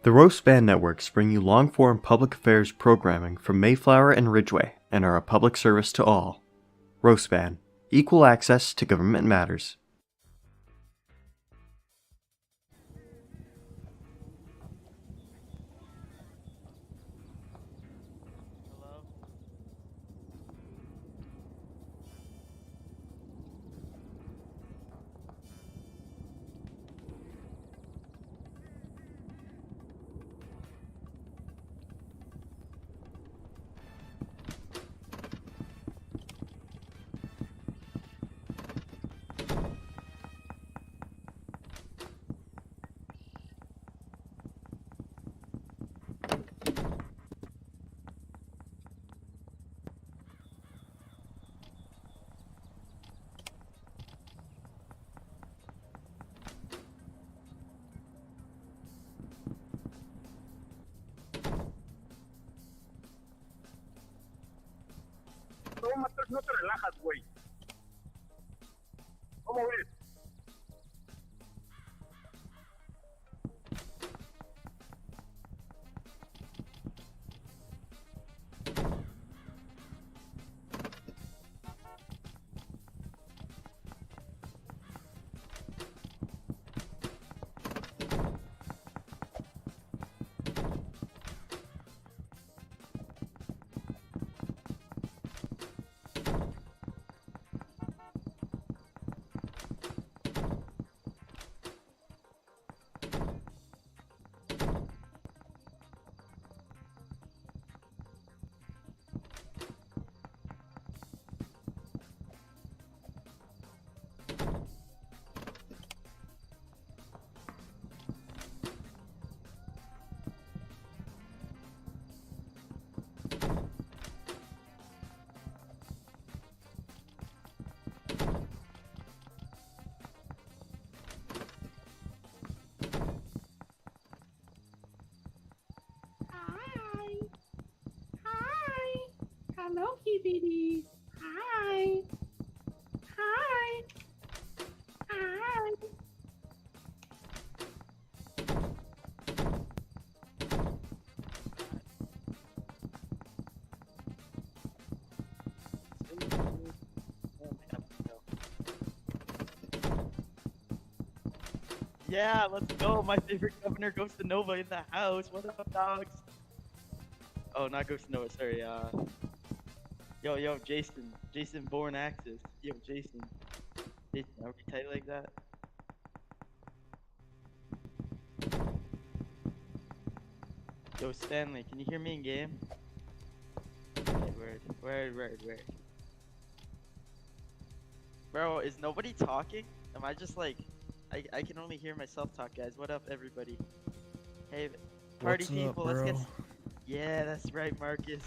The Roast Band Networks bring you long-form public affairs programming from Mayflower and Ridgeway and are a public service to all. Roast Band, equal access to government matters. No te relajas, güey. ¿Cómo ves? Hello, kitties. Hi. Hi. Hi. Yeah, let's go. My favorite governor, Ghost Nova, in the house. What up, dogs? Oh, not Ghost Nova. Sorry. Yo, Jason. Jason Born Axis. Yo, Jason. Jason, are we tight like that? Yo, Stanley, can you hear me in game? Word. Bro, is nobody talking? Am I just like... I can only hear myself talk, guys. What up, everybody? Hey, party What's people, up, let's get... bro? Yeah, that's right, Marcus.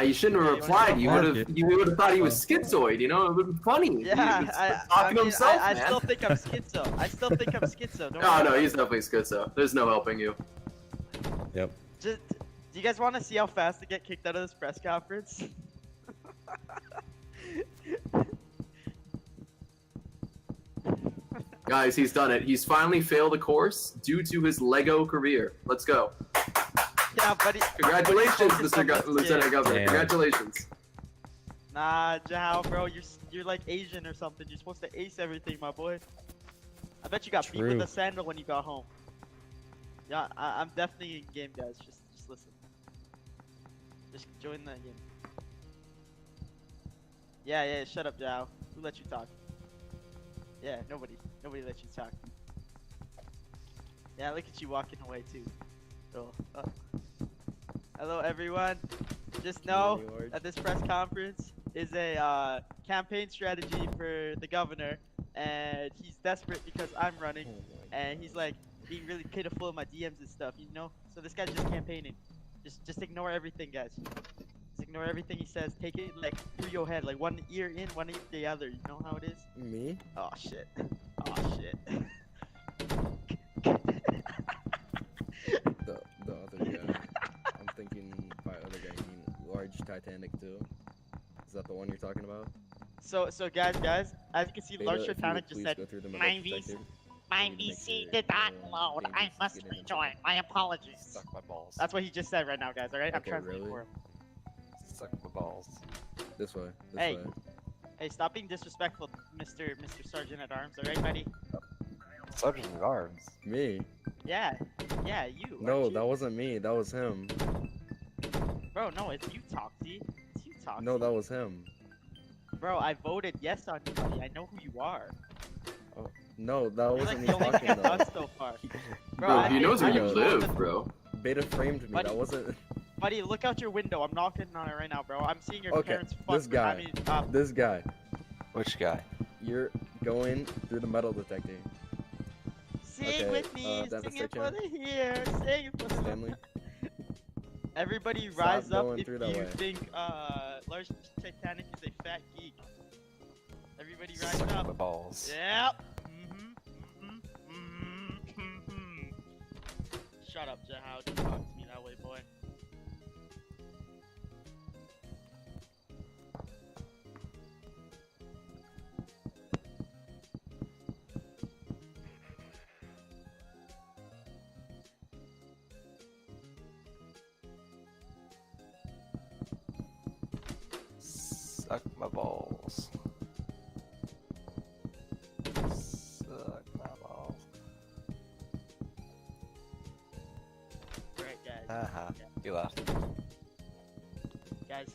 You shouldn't have Yeah, replied. You wanna would talk? have thought he was schizoid. You know, it would have been funny. Yeah, He's I talking to mean, himself, I man. still think I'm schizo. I still think I'm schizo. Don't No, worry no, about he's it. definitely schizo. There's no helping you. Yep. Just, do you guys want to see how fast I get kicked out of this press conference? Guys, he's done it. He's finally failed a course due to his Lego career. Let's go. Yeah, buddy. Congratulations, Focus Mr. on this Lieutenant game. Governor. Damn. Congratulations. Nah, Jao, bro, you're like Asian or something. You're supposed to ace everything, my boy. I bet you got beat with True. a sandal when you got home. Yeah, I'm definitely in game, guys. Just listen. Just join the game. Yeah, shut up, Jao. Who let you talk? Yeah, nobody let you talk. Yeah, look at you walking away too. So, hello everyone. Just know that this press conference is a campaign strategy for the governor, and he's desperate because I'm running, and he's like being really pitiful in my DMs and stuff, you know. So this guy's just campaigning. Just ignore everything, guys. Just ignore everything he says. Take it like through your head, like one ear in, one ear the other. You know how it is? Me? Oh shit. Oh shit. The other guy. I'm thinking by other guy, you mean large Titanic too? Is that the one you're talking about? So guys, as you can see, Beta, Large if you would Titanic just please said go through the metal 90s. detector. My need to make PC your, did not uh, load. I babies must get in and rejoin. My apologies. Suck my balls. That's what he just said right now, guys. All right, I'm Okay, translating really? for him. Suck my balls. This way. This Hey. way. Hey, stop being disrespectful, Mr. Sergeant at Arms. All right, buddy? Sergeant at Arms. Me? Yeah, you. No, aren't you? that wasn't me. That was him. Bro, no, it's you, Toxie. It's you, Toxie. No, that was him. Bro, I voted yes on you, buddy. I know who you are. No, that You're wasn't like me the only talking man though. done so far. Bro, I he did- knows I where you did live, vote- bro. Beta framed me. Buddy. That wasn't. Buddy, look out your window. I'm knocking on it right now, bro. I'm seeing your Okay, parents fuck this with guy. having, This guy. Which guy? You're going through the metal detector. sing okay, with me, Dennis sing it for Searcher. the here, sing it for the Stanley. Everybody Stop rise up going if through that you way. think Large Titanic is a fat geek. Everybody rise Suck up. my balls. Yep. Shut up, Jahao. Don't talk to me that way, boy. Suck my balls. Suck my balls. Right, guys. Haha. Yeah. You laughed. Guys,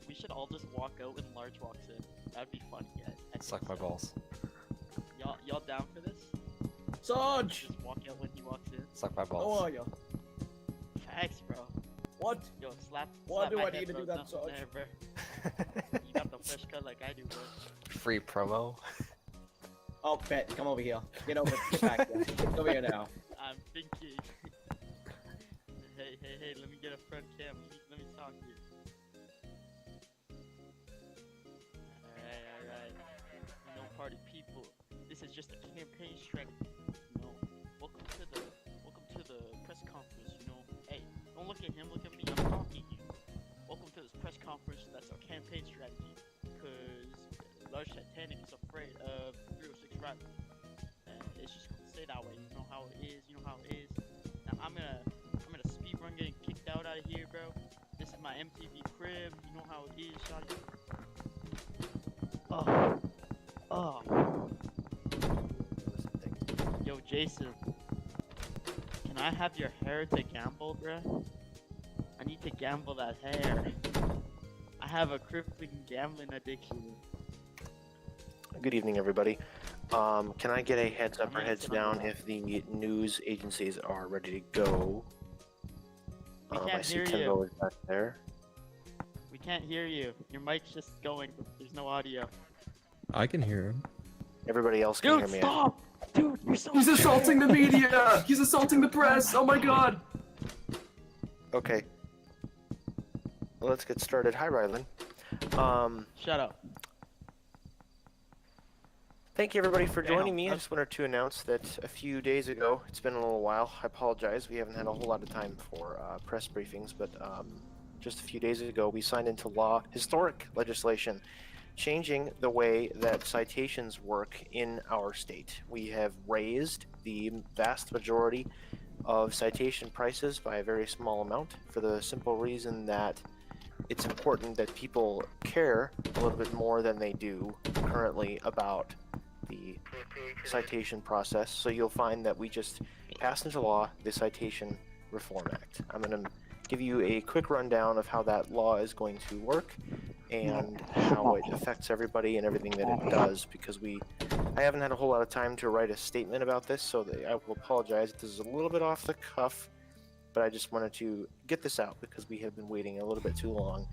we should all just walk out when Large walks in. That'd be funny, guys. I think Suck my so. balls. Y'all down for this? Sarge, Just walk out when he walks in. Suck my how balls. are you? Thanks, bro. What? Yo, slap. Why slap do my I head, need to bro. do that, Nothing Sarge? there, bro. You got the fresh cut like I do, bro. Free promo. Oh, Bet, come over here. Get over. Get back here. Get over here now. I'm thinking. hey, let me get a front cam. Let me talk to you. Alright. You know, party people. This is just a campaign strategy. You know, welcome to the press conference. You know, hey, don't look at him. Look at me. I'm talking to you. Welcome to this press conference. That's our campaign strategy. Because Large Titanic is afraid of 306 Rivals. It's just gonna stay that way. You know how it is. Now I'm gonna speed run getting kicked out of here, bro. This is my MTV crib. You know how it is, shawty. Oh. Yo, Jason. Can I have your hair to gamble, bro? I need to gamble that hair. I have a crippling gambling addiction. Good evening, everybody. Can I get a heads up or heads down if the news agencies are ready to go? We I can't see hear Timbo you. is back there. We can't hear you. Your mic's just going. There's no audio. I can hear him. Everybody else can Dude, hear me. stop! Dude, you're so. He's assaulting the media! He's assaulting the press! Oh my god! Okay. Well, let's get started. Hi, Rylan. Shut up. Thank you, everybody, for Okay, joining me. I I'm- just wanted to announce that a few days ago, it's been a little while. I apologize. We haven't had a whole lot of time for press briefings, but just a few days ago, we signed into law historic legislation changing the way that citations work in our state. We have raised the vast majority of citation prices by a very small amount for the simple reason that it's important that people care a little bit more than they do currently about the citation process. So you'll find that we just passed into law the Citation Reform Act. I'm going to give you a quick rundown of how that law is going to work and how it affects everybody and everything that it does, because I haven't had a whole lot of time to write a statement about this, so I will apologize. This is a little bit off the cuff, but I just wanted to get this out because we have been waiting a little bit too long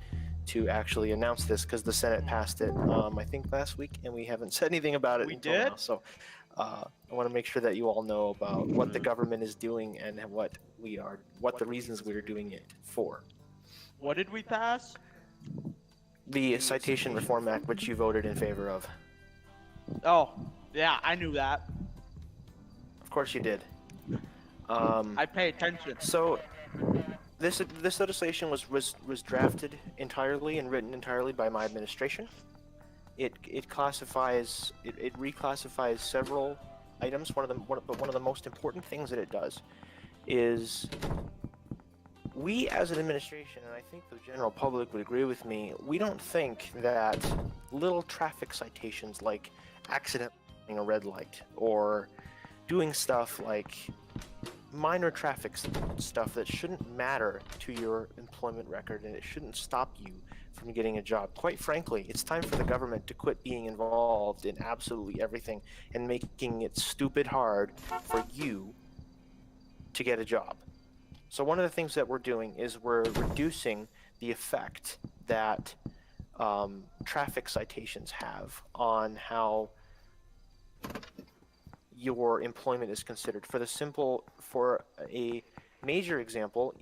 to actually announce this, because the Senate passed it, I think last week, and we haven't said anything about it We until did? now. So I want to make sure that you all know about what the government is doing and what the reasons we are doing it for. What did we pass? The Citation Reform Act, which you voted in favor of. Oh, yeah, I knew that. Of course you did. I pay attention. So this legislation was drafted entirely and written entirely by my administration. It reclassifies several items, one of the most important things that it does is we as an administration, and I think the general public would agree with me, we don't think that little traffic citations like accidentally running a red light or doing stuff like minor traffic stuff that shouldn't matter to your employment record and it shouldn't stop you from getting a job. Quite frankly, it's time for the government to quit being involved in absolutely everything and making it stupid hard for you to get a job. So one of the things that we're doing is we're reducing the effect that traffic citations have on how your employment is considered. For a major example,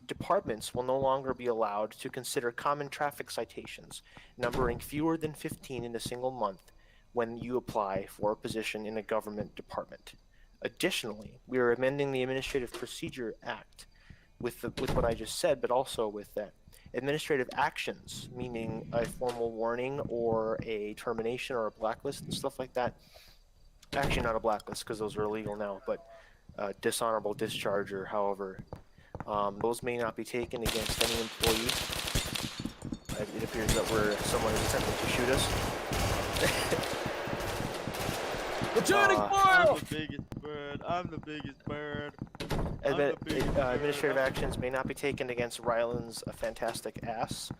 departments will no longer be allowed to consider common traffic citations numbering fewer than 15 in a single month when you apply for a position in a government department. Additionally, we are amending the Administrative Procedure Act with what I just said, but also with that administrative actions, meaning a formal warning or a termination or a blacklist and stuff like that. Actually, not a blacklist because those are illegal now, but dishonorable discharge or however. Those may not be taken against any employee. It appears that someone is attempting to shoot us. I'm the biggest bird. I'm the biggest bird. Administrative actions may not be taken against Ryland's fantastic ass,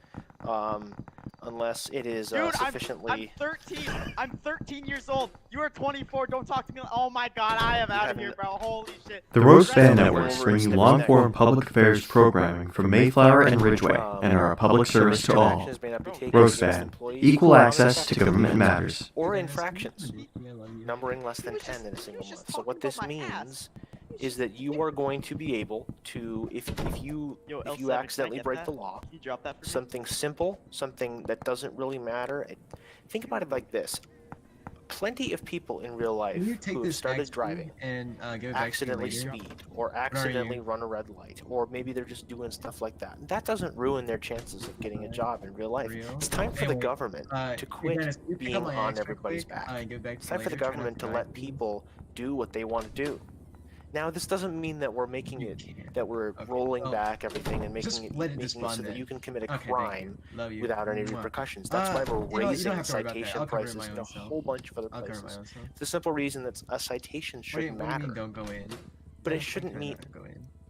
unless it is sufficiently. I'm 13 years old. You are 24. Don't talk to me. Oh my God, I am out of here, bro. Holy shit. The Roast Band Networks bring you long-form public affairs programming from Mayflower and Ridgeway and are a public service to all. Roast Band, equal access to government matters. Or infractions, numbering less than 10 in a single month. So what this means is that you are going to be able to, if you accidentally break the law, something simple, something that doesn't really matter. Think about it like this. Plenty of people in real life who have started driving and accidentally speed or accidentally run a red light, or maybe they're just doing stuff like that. That doesn't ruin their chances of getting a job in real life. It's time for the government to quit being on everybody's back. It's time for the government to let people do what they want to do. Now, this doesn't mean that we're making it, that we're rolling back everything and making it so that you can commit a crime without any repercussions. That's why we're raising citation prices in a whole bunch of other places. The simple reason that a citation shouldn't matter, but it shouldn't mean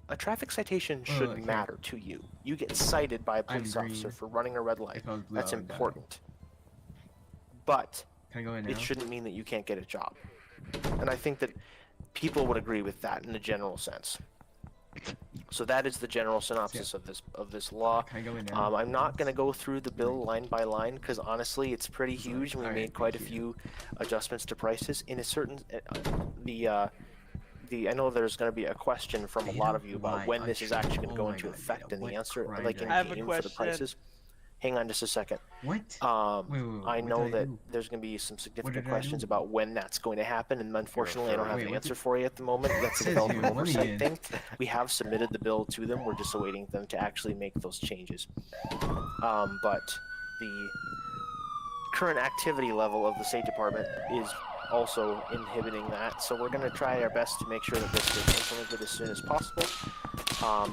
a traffic citation should matter to you. You get cited by a police officer for running a red light. That's important. But it shouldn't mean that you can't get a job. And I think that people would agree with that in a general sense. So that is the general synopsis of this law. I'm not going to go through the bill line by line because honestly, it's pretty huge, and we made quite a few adjustments to prices. In a certain, I know there's going to be a question from a lot of you about when this is actually going to go into effect, and the answer, like in game for the prices. Hang on just a second. What? I know that there's going to be some significant questions about when that's going to happen, and unfortunately I don't have an answer for you at the moment. That's a development oversight thing. We have submitted the bill to them. We're just awaiting them to actually make those changes. But the current activity level of the State Department is also inhibiting that, so we're going to try our best to make sure that this gets implemented as soon as possible.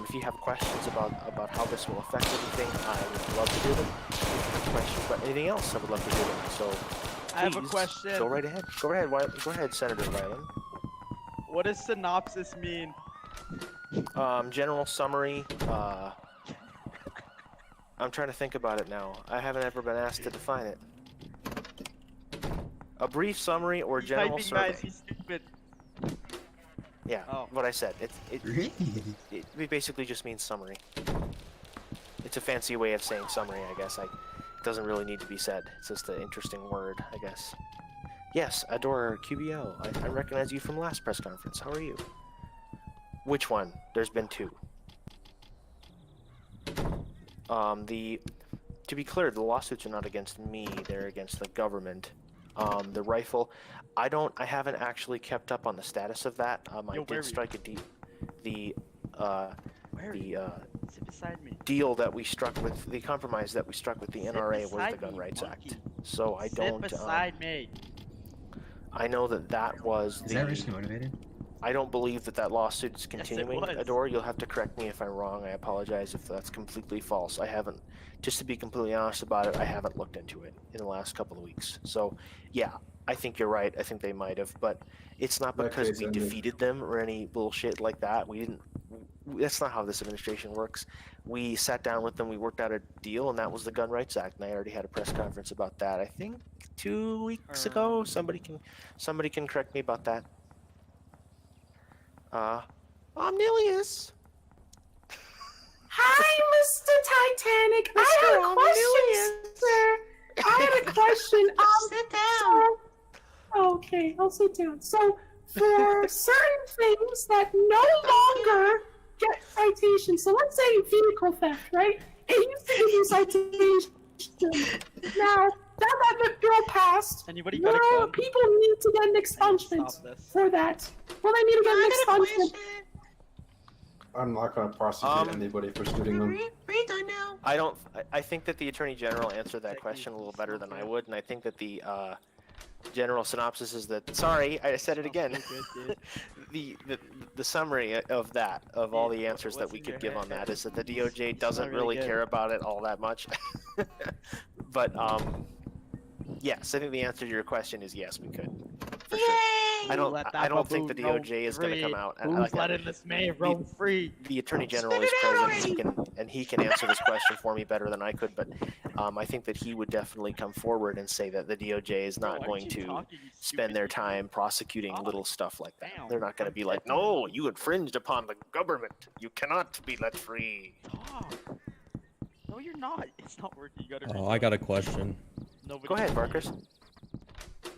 If you have questions about how this will affect anything, I would love to hear them. If you have questions about anything else, I would love to hear them. So please, I have a question. Go right ahead. Go ahead, Senator Ryland. What does synopsis mean? General summary. I'm trying to think about it now. I haven't ever been asked to define it. A brief summary or general survey. He's stupid. Yeah, what I said. It basically just means summary. It's a fancy way of saying summary, I guess. It doesn't really need to be said. It's just an interesting word, I guess. Yes, Adora QBL. I recognize you from last press conference. How are you? Which one? There's been two. To be clear, the lawsuits are not against me. They're against the government. The rifle, I haven't actually kept up on the status of that. I did strike the deal that we struck with, the compromise that we struck with the NRA was the Gun Rights Act. So I don't. Sit beside me. I know that that was Is that racially motivated? I don't believe that lawsuit is continuing. was. Adore, you'll have to correct me if I'm wrong. I apologize if that's completely false. I haven't, just to be completely honest about it, I haven't looked into it in the last couple of weeks. So, yeah, I think you're right. I think they might have, but it's not That because case we ended. defeated them or any bullshit like that. We didn't. That's not how this administration works. We sat down with them, we worked out a deal, and that was the Gun Rights Act. And I already had a press conference about that. I think 2 weeks ago. Somebody can correct me about that. Omnilius. Hi, Mr. Titanic. I had a question, sir. I had a question. Sit down. Okay, I'll sit down. So, for certain things that no longer get citations, so let's say vehicle theft, right? It used to give you citation. Now, that bill passed, Anybody got a more gun? people need to get an expungement Stop this. for that. Well, they need to get an expungement. I'm not gonna prosecute anybody for shooting them. I think that the Attorney General answered that question a little better than I would, and I think that the general synopsis is that, sorry, I said it again, the summary of that, of all the answers that we could give on that, is that the DOJ doesn't really care about it all that much. But, yes, I think the answer to your question is yes, we could. For sure. I don't think the DOJ is going to come out. Who's letting this man roam free? The Attorney General is present, and he can answer this question for me better than I could, but I think that he would definitely come forward and say that the DOJ is not going to spend their time prosecuting little stuff like that. They're not going to be like, no, you infringed upon the government. You cannot be let free. Talk. No, you're not. It's not working. You gotta. Oh, I got a question. Go ahead, Barkers.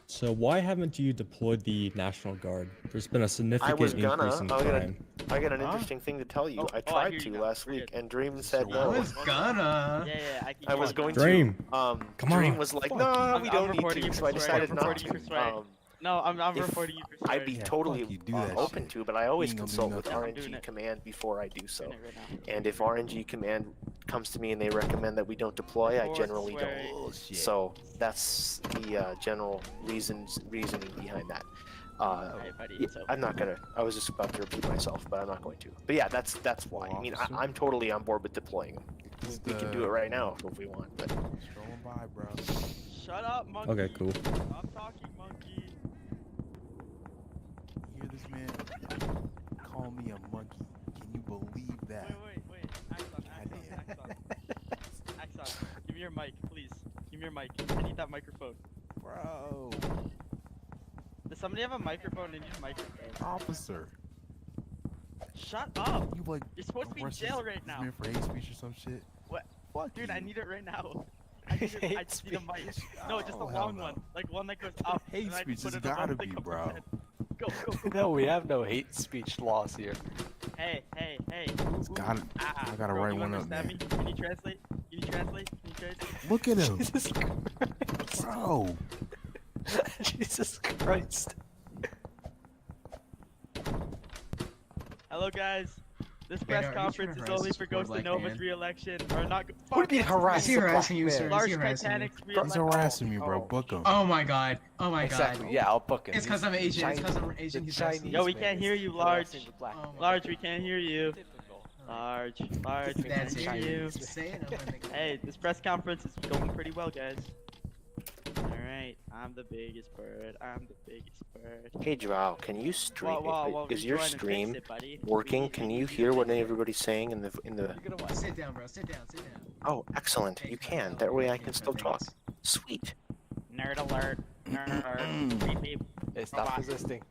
So why haven't you deployed the National Guard? There's been a significant was increase gonna. in I got crime. I got an interesting thing to tell you. Oh, I I tried hear you to now. last We're week, good. and Dream said I no. was gonna. Yeah, I was going Dream. to. Come Dream on. was like, Fuck. no, I'm- we I'm don't need reporting to, you so for I swearing. decided I'm not reporting you for to. swearing. No, I'm if reporting you for I'd be swearing. totally open to, but I always ain't gonna do consult with nothing. I'm doing RNG it. Command before I do so. Doing it right now. And if RNG Command comes to me and they recommend that we don't deploy, I Report generally swearing. don't. Bullshit. So that's the general reasoning behind that. Hey, buddy, it's over. I'm not gonna. I was just about to repeat myself, but I'm not going to. But yeah, that's why. I mean, I'm totally on board with deploying. We can do it right now if we want. But Strolling by, bro. Shut up, monkey. Okay, cool. Stop talking, monkey. You hear this man? Call me a monkey. Can you believe that? Wait. Axon. Give me your mic, please. Give me your mic. I need that microphone. Bro. Does somebody have a microphone? I need a microphone. Officer. Shut up. You like You're supposed to be in arrest jail this right now. man for hate speech or some shit? What? Fuck Dude, you. I need it right now. I just need a mic. No, just a Oh, hell long no. one. Like one that goes up. Hate and I speech put has it above gotta the be, cup of bro. head. Go. No, we have no hate speech laws here. Hey. It's gotta, I gotta Bro, write you one up, understand man. me? Can you translate? Look at him, Jesus Christ. bro. Jesus Christ. Hello, guys. This press conference is only for Ghost of Nova's re-election. Or not. What do you mean harass Is he the black harassing you, man? sir? Large Is he harassing you? Titanic's He's re-election. harassing me, bro. Book him. Oh my god. Oh my Exactly. god. Yeah, I'll book him. It's because I'm Asian. It's because I'm Asian. the He's harassing Chinese me. Yo, we man can't is hear you, Large. harassing the black Oh man. my Large, we can't hear you. Large, we That's can't hear you. it. Say it. I'm gonna make it. Hey, this press conference is going pretty well, guys. Alright, I'm the biggest bird. hey, Joao, can you stream? Well, Is your rejoin and fix stream it, buddy. working? Can you hear what everybody's saying in the? You're gonna what? Sit down, bro. Sit down. Oh, excellent. You can. That way I can still talk. Sweet. Nerd alert. Nerd alert. Beep, beep. Hey, stop Robot. resisting.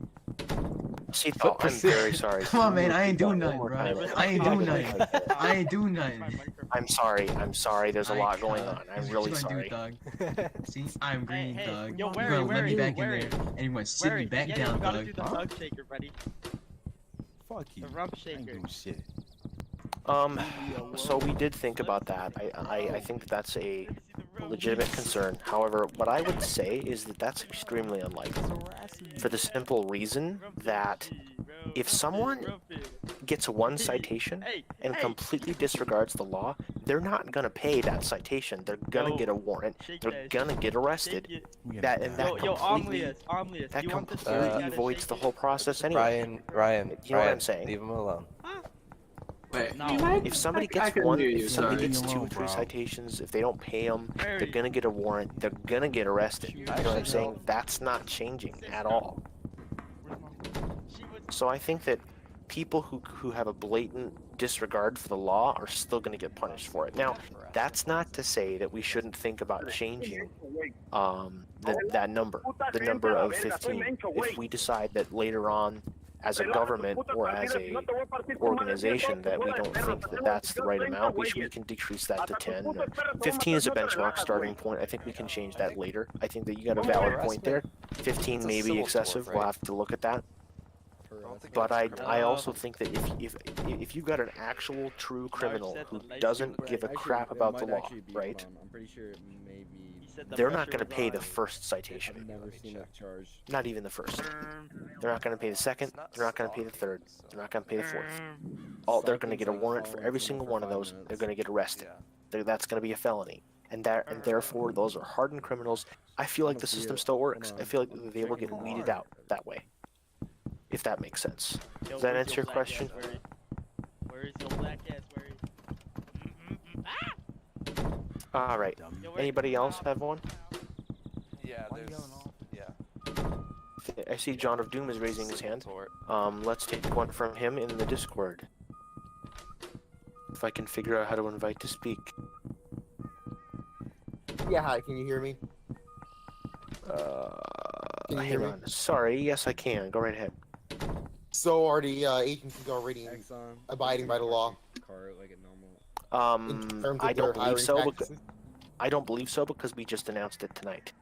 See, oh, I'm very sorry. Come on, man. I ain't doing nothing, One bro. more time. I ain't doing nothing. I ain't doing My nothing. microphone. I'm sorry. There's a lot going on. I'm really What you sorry. gonna do, thug? See, I'm green, Hey, thug. yo, You're where gonna are let me you? back Where in there, and you're gonna sit me back yeah, down, you gotta thug. do the hug shaker, buddy. Fuck you. The rump I ain't shaker. doing shit. So we did think about that. I think that's a legitimate concern. However, what I would say is that that's extremely unlikely. For the simple reason that if someone gets one citation and completely disregards the law, they're not gonna pay that citation. They're gonna get a warrant. They're gonna get arrested. That completely avoids the whole process anyway. Ryan, You know what I'm saying? leave him alone. Wait. If somebody I gets couldn't one, hear you, if somebody sorry. gets 2 or 3 citations, if they don't pay them, they're gonna get a warrant. They're gonna get arrested. You know what I'm saying? That's not changing at all. So I think that people who have a blatant disregard for the law are still going to get punished for it. Now, that's not to say that we shouldn't think about changing that number, the number of 15. If we decide that later on, as a government or as a organization, that we don't think that that's the right amount, we can decrease that to 10. 15 is a benchmark starting point. I think we can change that later. I think that you got a valid point there. 15 may be excessive. We'll have to look at that. But I also think that if you've got an actual true criminal who doesn't give a crap about the law, right? I'm pretty sure it may be. They're not going to pay the first citation. I've never seen a charge. Not even the first. They're not going to pay the second. They're not going to pay the third. They're not going to pay the fourth. They're going to get a warrant for every single one of those. They're going to get arrested. That's going to be a felony. And therefore, those are hardened criminals. I feel like the system still works. I feel like they will get weeded out that way. If that makes sense. Does that answer your question? Where is your black ass? All right. Anybody else have one? Yeah, I see John of Doom is raising his hand. Let's take one from him in the Discord. If I can figure out how to invite to speak. Yeah, hi, can you hear me? Can you hear me? On. Sorry, yes I can. Go right ahead. So are the agencies already abiding by the law? I don't believe so. I don't believe so because we just announced it tonight.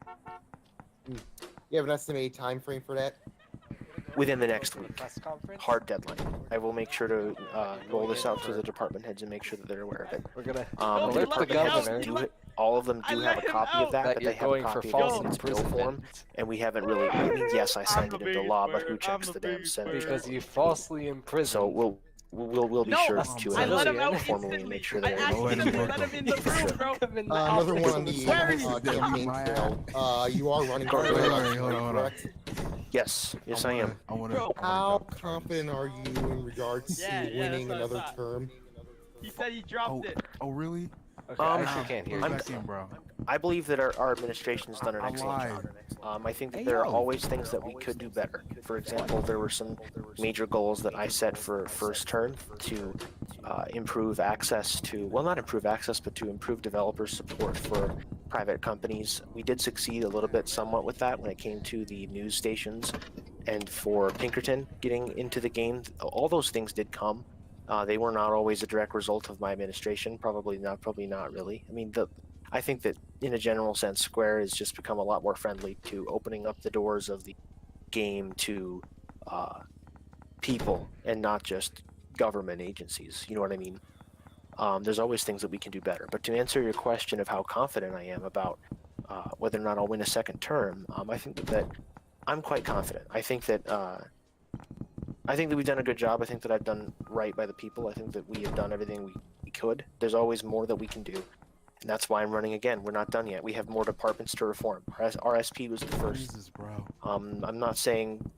You have an estimated time frame for that? Within the next week. Hard deadline. I will make sure to roll this out to the department heads and make sure that they're aware of it. We're gonna the department heads all of them do have a copy of that, but they have a copy of it in its bill form, and we haven't really. I mean, yes, I signed it into law, but who checks the damn Senate? Because you falsely imprisoned. So we'll be sure to formally make sure that another one on the campaign trail. You are running for election, correct? Yes, I am. How confident are you in regards to winning another term? He said he dropped it. Oh, really? Okay, I actually can't hear you. I believe that our administration has done an excellent job. I think that there are always things that we could do better. For example, there were some major goals that I set for first term to improve access to, well, not improve access, but to improve developer support for private companies. We did succeed a little bit somewhat with that when it came to the news stations and for Pinkerton getting into the game. All those things did come. They were not always a direct result of my administration. Probably not really. I mean, I think that in a general sense, Square has just become a lot more friendly to opening up the doors of the game to people and not just government agencies. You know what I mean? There's always things that we can do better. But to answer your question of how confident I am about whether or not I'll win a second term, I think that I'm quite confident. I think that we've done a good job. I think that I've done right by the people. I think that we have done everything we could. There's always more that we can do. And that's why I'm running again. We're not done yet. We have more departments to reform. RSP was the first. Jesus, bro. I'm not saying,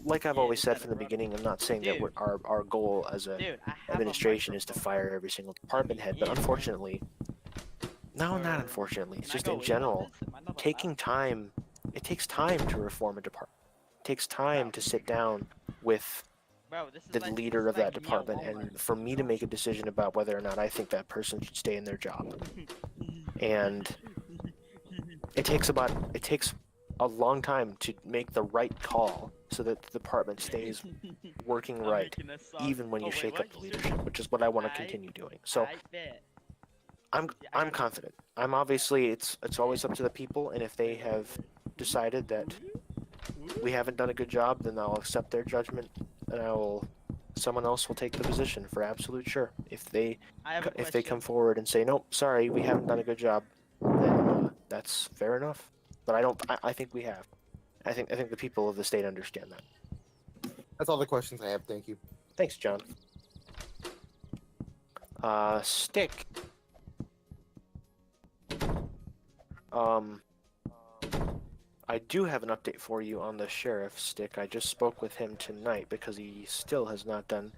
like I've always said from the beginning, I'm not saying that our goal as an administration is to fire every single department head, but unfortunately, no, not unfortunately, it's just in general, taking time, it takes time to reform a department. It takes time to sit down with the leader of that department and for me to make a decision about whether or not I think that person should stay in their job. And it takes a long time to make the right call so that the department stays working right, even when you shake up the leadership, which is what I want to continue doing. So I'm confident. I'm obviously it's always up to the people, and if they have decided that we haven't done a good job, then I'll accept their judgment, and someone else will take the position for absolute sure. If they come forward and say, nope, sorry, we haven't done a good job, then that's fair enough. But I think we have. I think the people of the state understand that. That's all the questions I have. Thank you. Thanks, John. Stick. I do have an update for you on the sheriff, Stick. I just spoke with him tonight because he still has not done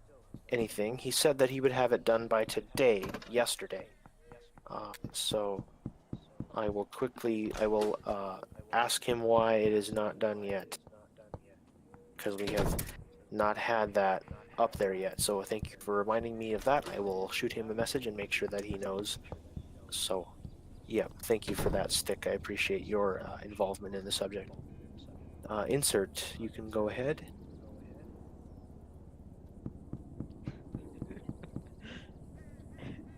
anything. He said that he would have it done by today, yesterday. So I will ask him why it is not done yet. Because we have not had that up there yet. So thank you for reminding me of that. I will shoot him a message and make sure that he knows. So, yeah, thank you for that, Stick. I appreciate your involvement in the subject. Insert, you can go ahead.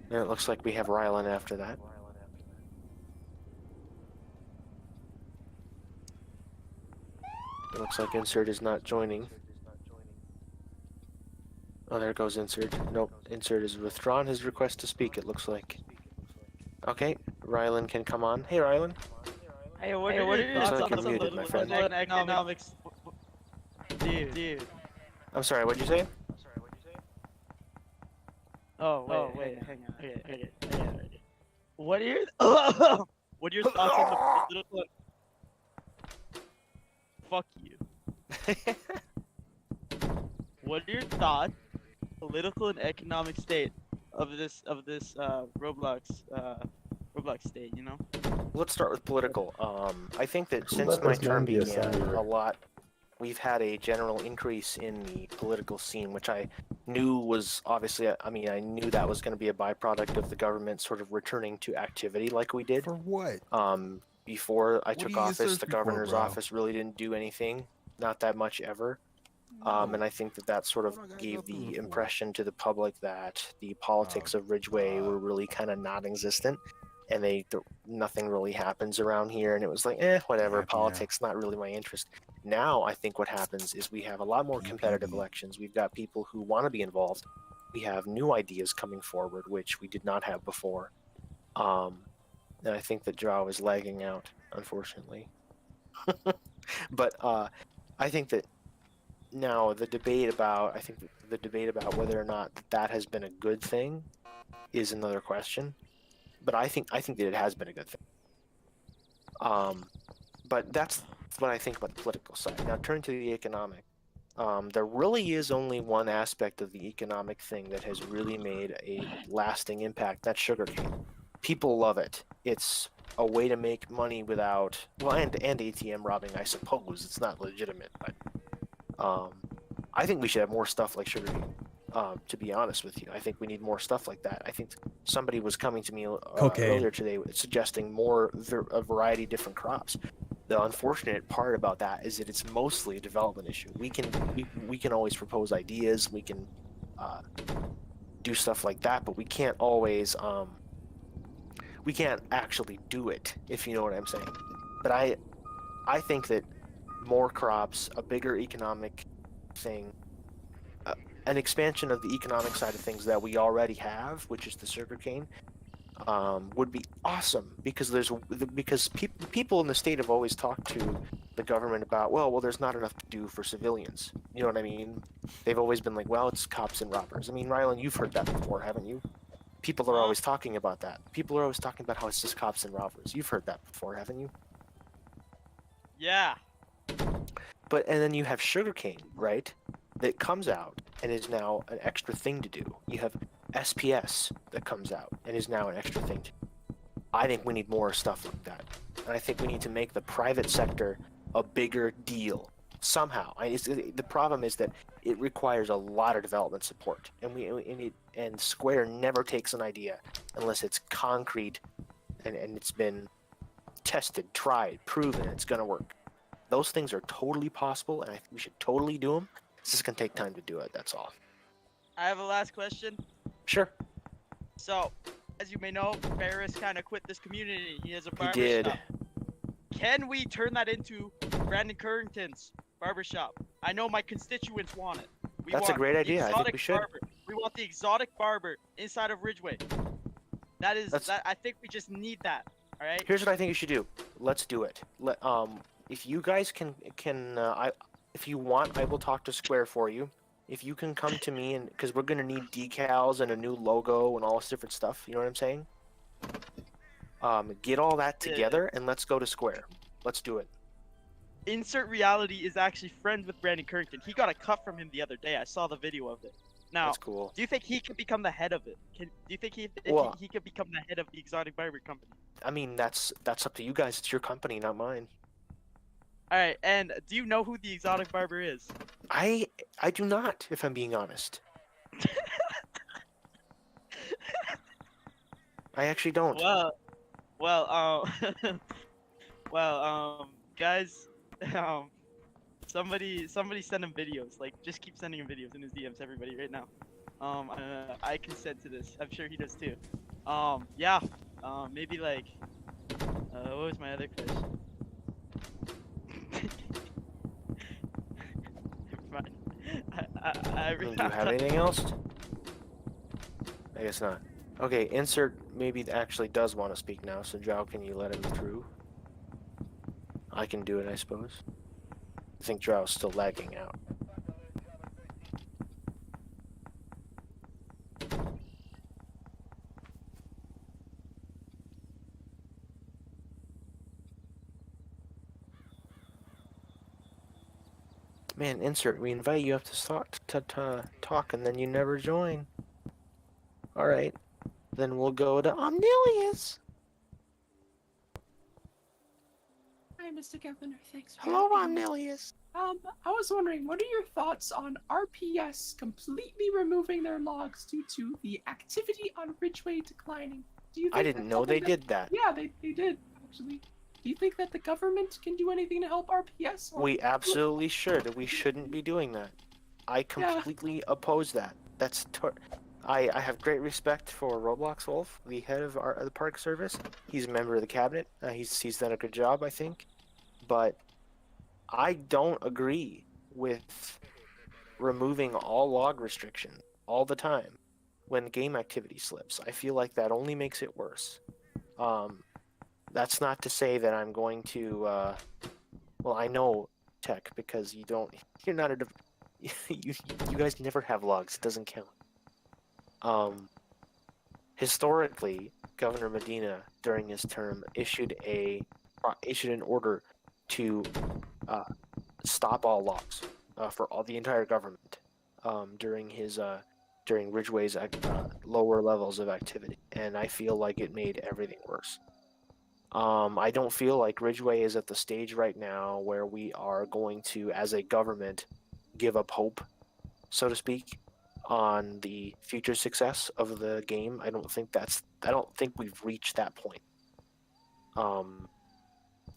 And it looks like we have Rylan after that. It looks like Insert is not joining. Oh, there goes Insert. Nope, Insert has withdrawn his request to speak, it looks like. Okay, Rylan can come on. Hey, Rylan. Hey, what are your Looks thoughts like on you're muted, my friend. economics? Dude. I'm sorry, what'd you say? Oh, wait, hang on. Okay. What are your what are your thoughts on the political? Fuck you. What are your thoughts, political and economic state of this Roblox state? You know. Let's start with political. I think that since my term began, we've had a general increase in the political scene, which I knew was obviously, I knew that was going to be a byproduct of the government sort of returning to activity like we did. For what? Before I took office, the governor's office really didn't do anything, not that much ever. And I think that sort of gave the impression to the public that the politics of Ridgeway were really kind of non-existent. And nothing really happens around here, and it was like, whatever, politics, not really my interest. Now, I think what happens is we have a lot more competitive elections. We've got people who want to be involved. We have new ideas coming forward, which we did not have before. And I think that Drow is lagging out, unfortunately. But I think that now the debate about, whether or not that has been a good thing is another question. But I think that it has been a good thing. But that's what I think about the political side. Now, turn to the economic. There really is only one aspect of the economic thing that has really made a lasting impact. That's sugarcane. People love it. It's a way to make money without, and ATM robbing, I suppose. It's not legitimate, but I think we should have more stuff like sugarcane. To be honest with you, I think we need more stuff like that. I think somebody was coming to me earlier today suggesting a variety of different crops. The unfortunate part about that is that it's mostly a development issue. We can always propose ideas, we can do stuff like that, but we can't always we can't actually do it, if you know what I'm saying. But I think that more crops, a bigger economic thing, an expansion of the economic side of things that we already have, which is the sugarcane, would be awesome, because people in the state have always talked to the government about, well, there's not enough to do for civilians. You know what I mean? They've always been like, well, it's cops and robbers. I mean, Rylan, you've heard that before, haven't you? People are always talking about that. People are always talking about how it's just cops and robbers. You've heard that before, haven't you? Yeah. And then you have sugarcane, right? That comes out and is now an extra thing to do. You have SPS that comes out and is now an extra thing to do. I think we need more stuff like that. And I think we need to make the private sector a bigger deal somehow. The problem is that it requires a lot of development support, and Square never takes an idea unless it's concrete and it's been tested, tried, proven it's going to work. Those things are totally possible, and I think we should totally do them. It's just gonna take time to do it, that's all. I have a last question. Sure. So, as you may know, Ferris kind of quit this community. He has a barbershop. He did. Can we turn that into Brandon Currington's barbershop? I know my constituents want it. That's a great idea. I think we should. We want the exotic barber inside of Ridgeway. I think we just need that. All right. Here's what I think you should do. Let's do it. If you guys if you want, I will talk to Square for you. If you can come to me, and because we're gonna need decals and a new logo and all this different stuff, you know what I'm saying? Get all that together and let's go to Square. Let's do it. Insert Reality is actually friends with Brandon Currington. He got a cut from him the other day. I saw the video of it. Now, That's cool. do you think he could become the head of it? Do you think he could become the head of the Exotic Barber Company? I mean, that's up to you guys. It's your company, not mine. All right, and do you know who the Exotic Barber is? I do not, if I'm being honest. I actually don't. Guys, somebody send him videos. Like, just keep sending him videos in his DMs, everybody, right now. I consent to this. I'm sure he does too. Yeah. Maybe like, what was my other question? Do you have anything else? I guess not. Okay, insert maybe actually does want to speak now, so Joe, can you let him through? I can do it, I suppose. I think Drow's still lagging out. Man, insert, we invite you up to talk and then you never join. Alright, then we'll go to Omnilius. Hi, Mr. Governor. Thanks for Hello, having me. Omnilius. I was wondering, what are your thoughts on RPS completely removing their logs due to the activity on Ridgeway declining? Do you think I didn't know they did that. Yeah, they did, actually. Do you think that the government can do anything to help RPS? We absolutely should. We shouldn't be doing that. I completely oppose that. I have great respect for Roblox Wolf, the head of the Park Service. He's a member of the cabinet. He's done a good job, I think. But I don't agree with removing all log restriction all the time when game activity slips. I feel like that only makes it worse. That's not to say that I'm going to. Well, I know Tech because you're not a. You guys never have logs. It doesn't count. Historically, Governor Medina during his term issued an order to stop all logs for the entire government during Ridgeway's lower levels of activity, and I feel like it made everything worse. I don't feel like Ridgeway is at the stage right now where we are going to, as a government, give up hope, so to speak, on the future success of the game. I don't think we've reached that point.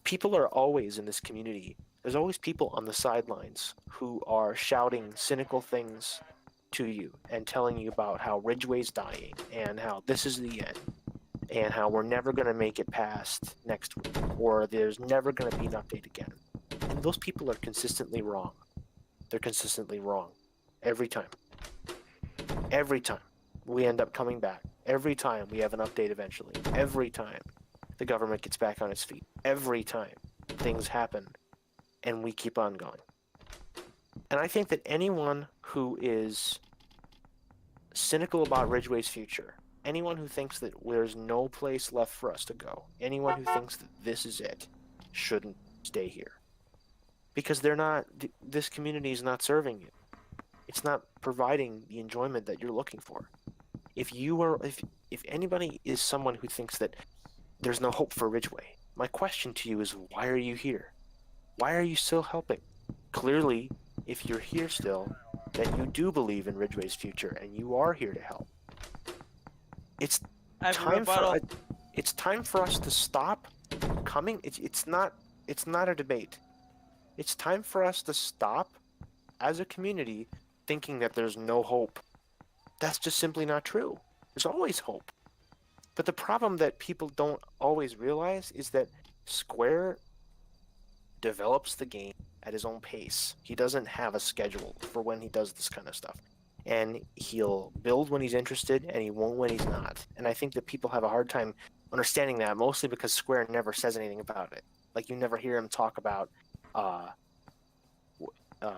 People are always in this community. There's always people on the sidelines who are shouting cynical things to you and telling you about how Ridgeway's dying and how this is the end and how we're never going to make it past next week or there's never going to be an update again. And those people are consistently wrong. They're consistently wrong. Every time. Every time we end up coming back. Every time we have an update eventually. Every time the government gets back on its feet. Every time things happen and we keep on going. And I think that anyone who is cynical about Ridgeway's future, anyone who thinks that there's no place left for us to go, anyone who thinks that this is it, shouldn't stay here. Because this community is not serving you. It's not providing the enjoyment that you're looking for. If anybody is someone who thinks that there's no hope for Ridgeway, my question to you is, why are you here? Why are you still helping? Clearly, if you're here still, then you do believe in Ridgeway's future and you are here to help. It's time for us to stop coming. It's not a debate. It's time for us to stop as a community thinking that there's no hope. That's just simply not true. There's always hope. But the problem that people don't always realize is that Square develops the game at his own pace. He doesn't have a schedule for when he does this kind of stuff. And he'll build when he's interested, and he won't when he's not. And I think that people have a hard time understanding that, mostly because Square never says anything about it. Like, you never hear him talk about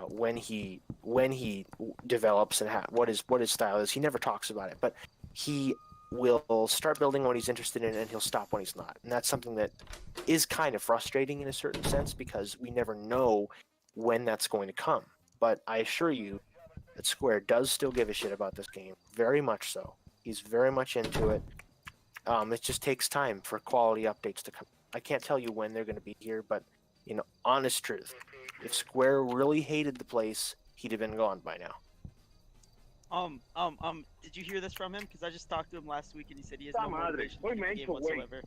when he develops and what his style is. He never talks about it, but he will start building when he's interested in it, and he'll stop when he's not. And that's something that is kind of frustrating in a certain sense because we never know when that's going to come. But I assure you that Square does still give a shit about this game, very much so. He's very much into it. It just takes time for quality updates to come. I can't tell you when they're going to be here, but honest truth, if Square really hated the place, he'd have been gone by now. Did you hear this from him? Because I just talked to him last week and he said he has no motivation to the game whatsoever.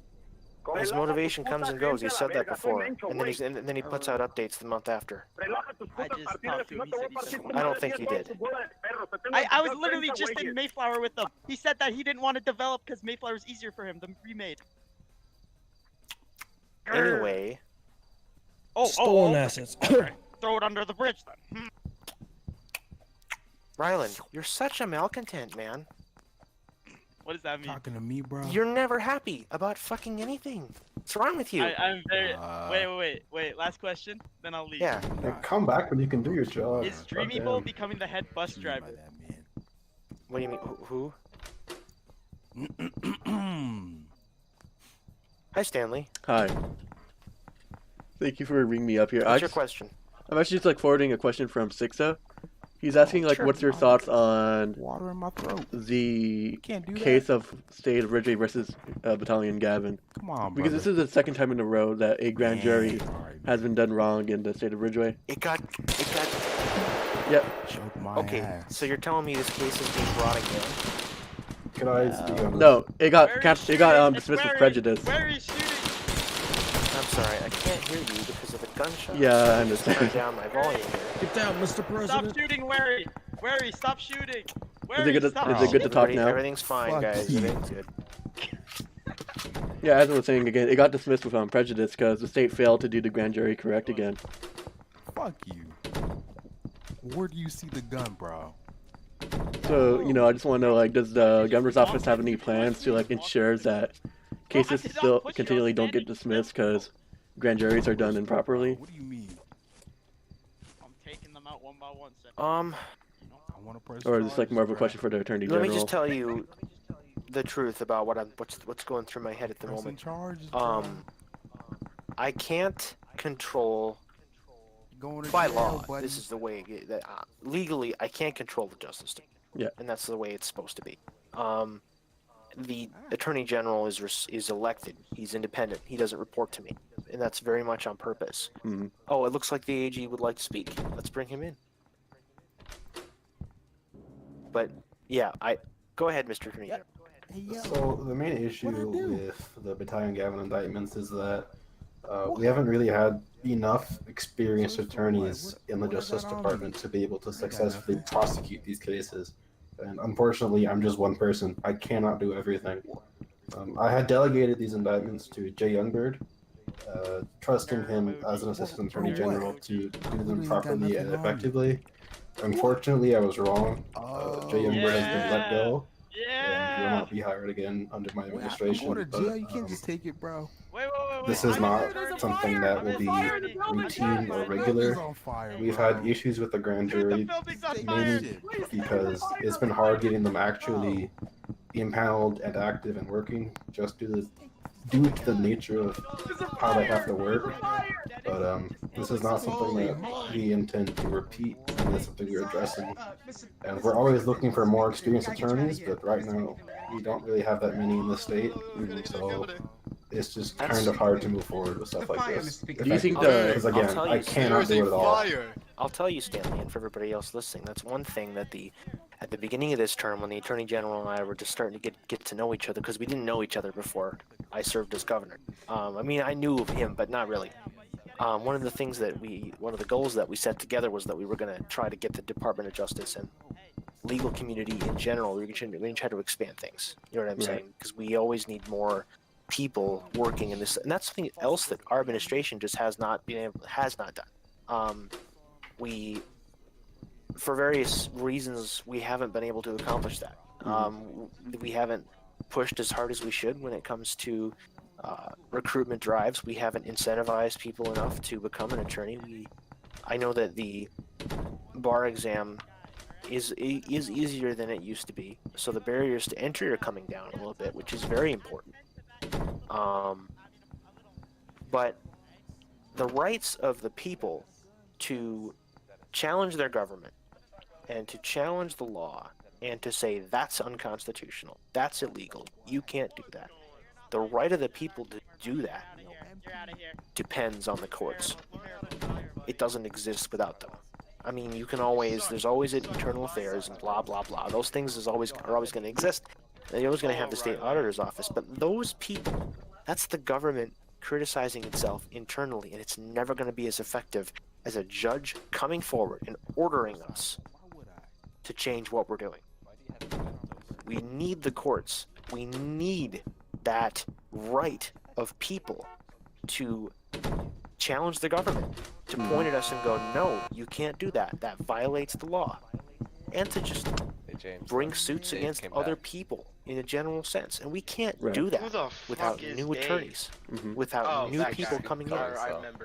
His motivation comes and goes. He said that before, and then he puts out updates the month after. I just talked to him. He said he doesn't I don't think he did. I was literally just in Mayflower with them. He said that he didn't want to develop because Mayflower was easier for him than remade. Anyway. Stolen assets. Throw it under the bridge then. Rylan, you're such a malcontent, man. What does that mean? Talking to me, bro. You're never happy about fucking anything. What's wrong with you? I'm very. Wait. Last question, then I'll leave. Yeah. Come back when you can do your job. Is Dreamy Bowl becoming the head bus driver? What do you mean? Who? Hi, Stanley. Hi. Thank you for bringing me up here. What's your question? I'm actually just forwarding a question from Sixa. He's asking Sure. what's your thoughts on Water in my throat. the can't do case of State of Ridgeway versus Battalion Gavin? Come on, because this is the second time in a row that a grand jury has been done wrong in the State of Ridgeway. It got. Yep. Okay, so you're telling me this case is being brought again? Can I speak on this? No, it got dismissed with prejudice. I'm sorry, I can't hear you because of the gunshot. Yeah, I Just understand. turn down my volume here. Get down, Mr. President. Stop shooting, Wary! Wary, stop shooting! Is it good to talk now? Everything's fine, guys. Everything's good. Yeah, as I was saying again, it got dismissed with prejudice because the state failed to do the grand jury correct again. Fuck you. Where do you see the gun, bro? So, I just want to know, does the governor's office have any plans to, ensure that cases still continually don't get dismissed because grand juries are done improperly? What do you mean? I'm taking them out one by one. Or is this more of a question for the Attorney General? Let me just tell you the truth about what's going through my head at the moment. I can't control. By law, this is the way that legally I can't control the justice system. Yeah. And that's the way it's supposed to be. The Attorney General is elected. He's independent. He doesn't report to me, and that's very much on purpose. Mm-hmm. Oh, it looks like the AG would like to speak. Let's bring him in. But yeah, go ahead, Mr. Attorney General. So the main issue with the Battalion Gavin indictments is that we haven't really had enough experienced attorneys in the Justice Department to be able to successfully prosecute these cases. And unfortunately, I'm just one person. I cannot do everything. I had delegated these indictments to Jay Youngbird, trusting him as an Assistant Attorney General to do them properly and effectively. Unfortunately, I was wrong. Jay Youngbird has been let go. And will not be hired again under my administration. Go to jail. You can't just take it, bro. This is not something that will be routine or regular. We've had issues with the grand jury, mainly because it's been hard getting them actually impaneled and active and working, just due to the nature of how they have to work. But this is not something that we intend to repeat, and it's something we're addressing. And we're always looking for more experienced attorneys, but right now we don't really have that many in the state, so it's just kind of hard to move forward with stuff like this. Do you think because again, I cannot do it all. I'll tell you, Stanley, and for everybody else listening, that's one thing that at the beginning of this term, when the Attorney General and I were just starting to get to know each other, because we didn't know each other before I served as governor. I mean, I knew of him, but not really. One of the goals that we set together was that we were going to try to get the Department of Justice and legal community in general. We were going to try to expand things. You know what I'm saying? Because we always need more people working in this, and that's something else that our administration just has not done. For various reasons, we haven't been able to accomplish that. We haven't pushed as hard as we should when it comes to recruitment drives. We haven't incentivized people enough to become an attorney. I know that the bar exam is easier than it used to be, so the barriers to entry are coming down a little bit, which is very important. But the rights of the people to challenge their government and to challenge the law and to say that's unconstitutional, that's illegal, you can't do that. The right of the people to do that depends on the courts. It doesn't exist without them. I mean, you can always, there's always internal affairs and blah, blah, blah. Those things are always going to exist. And you're always going to have the state auditor's office. But those people, that's the government criticizing itself internally, and it's never going to be as effective as a judge coming forward and ordering us to change what we're doing. We need the courts. We need that right of people to challenge the government, to point at us and go, no, you can't do that. That violates the law. And to just bring suits against other people in a general sense. And we can't do that without new attorneys, without new people coming in,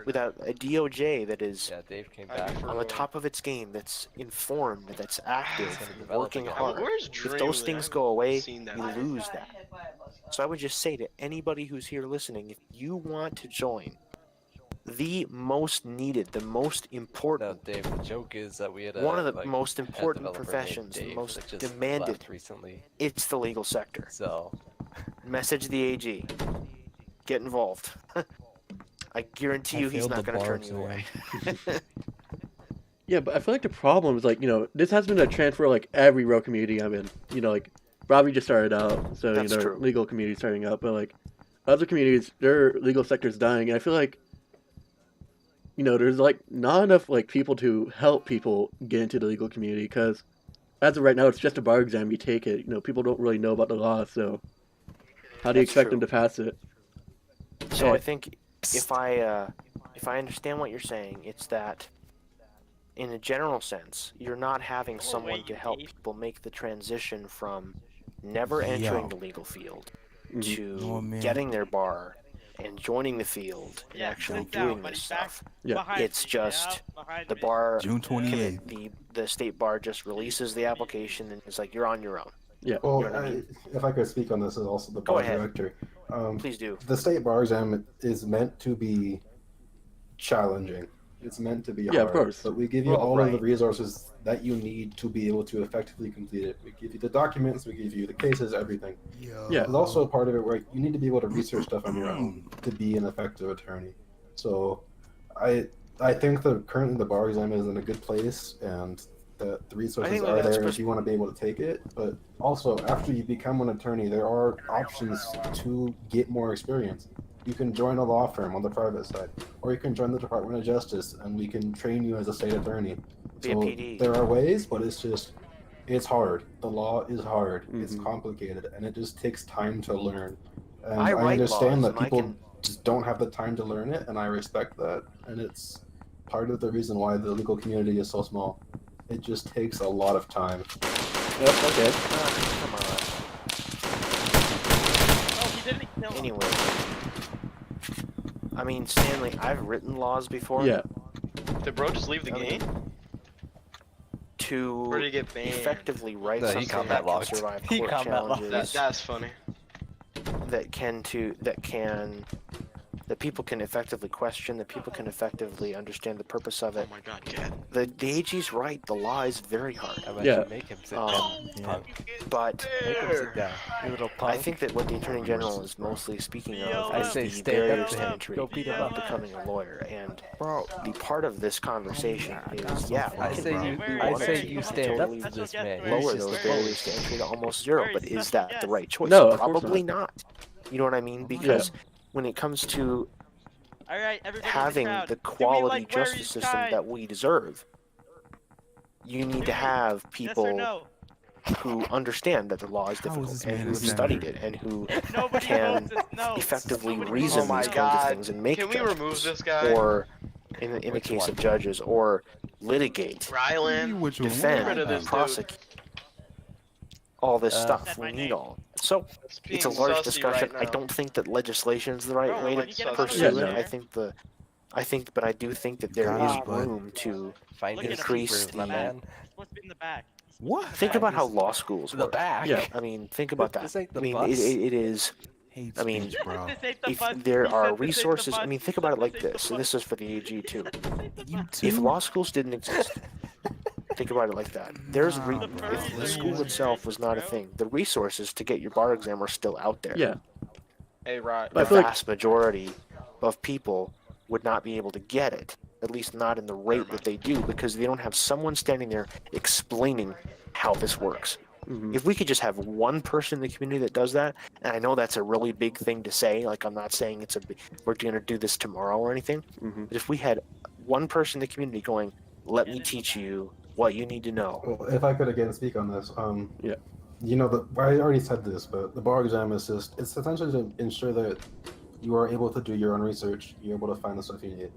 without a DOJ that is on the top of its game, that's informed, that's active, working hard. If those things go away, we lose that. So I would just say to anybody who's here listening, if you want to join the most needed, the most important, Dave, the joke is that we had one of the most important professions, the most demanded, recently. It's the legal sector. So, message the AG. Get involved. I guarantee you he's not going to turn you away. Yeah, but I feel like the problem is, like, this has been a trend for, like, every row community I'm in. Like, Robbie just started out, so, That's true. legal community starting up, but, like, other communities, their legal sector's dying, and I feel like, there's, like, not enough, like, people to help people get into the legal community, because as of right now, it's just a bar exam, you take it, people don't really know about the law, so how do you expect them to pass it? So I think if I understand what you're saying, it's that in a general sense, you're not having someone to help people make the transition from never entering the legal field to getting their bar and joining the field and actually doing this stuff. It's just the bar, June 28th. The state bar just releases the application and it's like, you're on your own. Yeah. Well, You know what I mean? if I could speak on this as also the Go bar ahead. director. Please do. The state bar exam is meant to be challenging. It's meant to be hard. Yeah, of course. But we give you all of the resources that you need to be able to effectively complete it. We give you the documents, we give you the cases, everything. Yeah. There's also a part of it where you need to be able to research stuff on your own to be an effective attorney. So I think that currently the bar exam is in a good place and that the resources are there if you want to be able to take it. But also, after you become an attorney, there are options to get more experience. You can join a law firm on the private side, or you can join the Department of Justice, and we can train you as a state attorney. Be a So PD. there are ways, but it's hard. The law is hard. It's complicated, and it just takes time to learn. And I write understand laws, that and I people can- just don't have the time to learn it, and I respect that. And it's part of the reason why the legal community is so small. It just takes a lot of time. Yep, okay. Come on. Anyway, I mean, Stanley, I've written laws before. Yeah. Did bro just leave the game? To Or did he get banned? effectively write No, he something that combat can locked. survive He court combat locked. challenges. That's funny. That people can effectively question, that people can effectively understand the purpose of it. Oh my god, Cat. The AG's right, the law is very hard. How about Yeah. you make him sit down, punk? But Make him sit down, you little punk. I think that what the Attorney General is mostly speaking of I is say the stand up barriers to to him. entry Go beat him of up. becoming a lawyer. And the part of this conversation is, I say you stand up to this man. He's lower just those a barriers to entry to almost zero. But is that the right choice? No, of course Probably not. You know what I mean? Because when it comes to having the quality justice system that we deserve, you need to have people who understand that the law is difficult and who've studied it and who can effectively reason these kinds of things and make Can we judgments, remove this guy? or in the case of judges, or litigate, Rylan, Which one? defend, Get rid of this dude. prosecute, all this stuff. We need all. So it's a large discussion. I don't think that legislation is the right way to pursue it. I think the I do think that there is room to Find his increase keepers, my the. man. He's supposed to be in the back. What? Think about how law schools The work. back. Yeah. I mean, think about that. This ain't the I mean, bus. it is. Hate I mean, speech, bro. This ain't the if bus. there He are said this ain't the resources, I bus. mean, He think said about it like ain't the this, and bus. this is for the AG too. You If too? law schools didn't exist, think about it like that. There's Nah, if bro. the school itself was not a thing, the resources to get your bar exam are still out there. Yeah. Hey, Rod. The I feel like- vast majority of people would not be able to get it, at least not in the rate that they do, because they don't have someone standing there explaining how this works. Mhm. If we could just have one person in the community that does that, and I know that's a really big thing to say, like I'm not saying we're going to do this tomorrow or anything, but if we had one person in the community going, let me teach you what you need to know. Well, if I could again speak on this, yeah. You know, I already said this, but the bar exam is it's essentially to ensure that you are able to do your own research, you're able to find the stuff you need.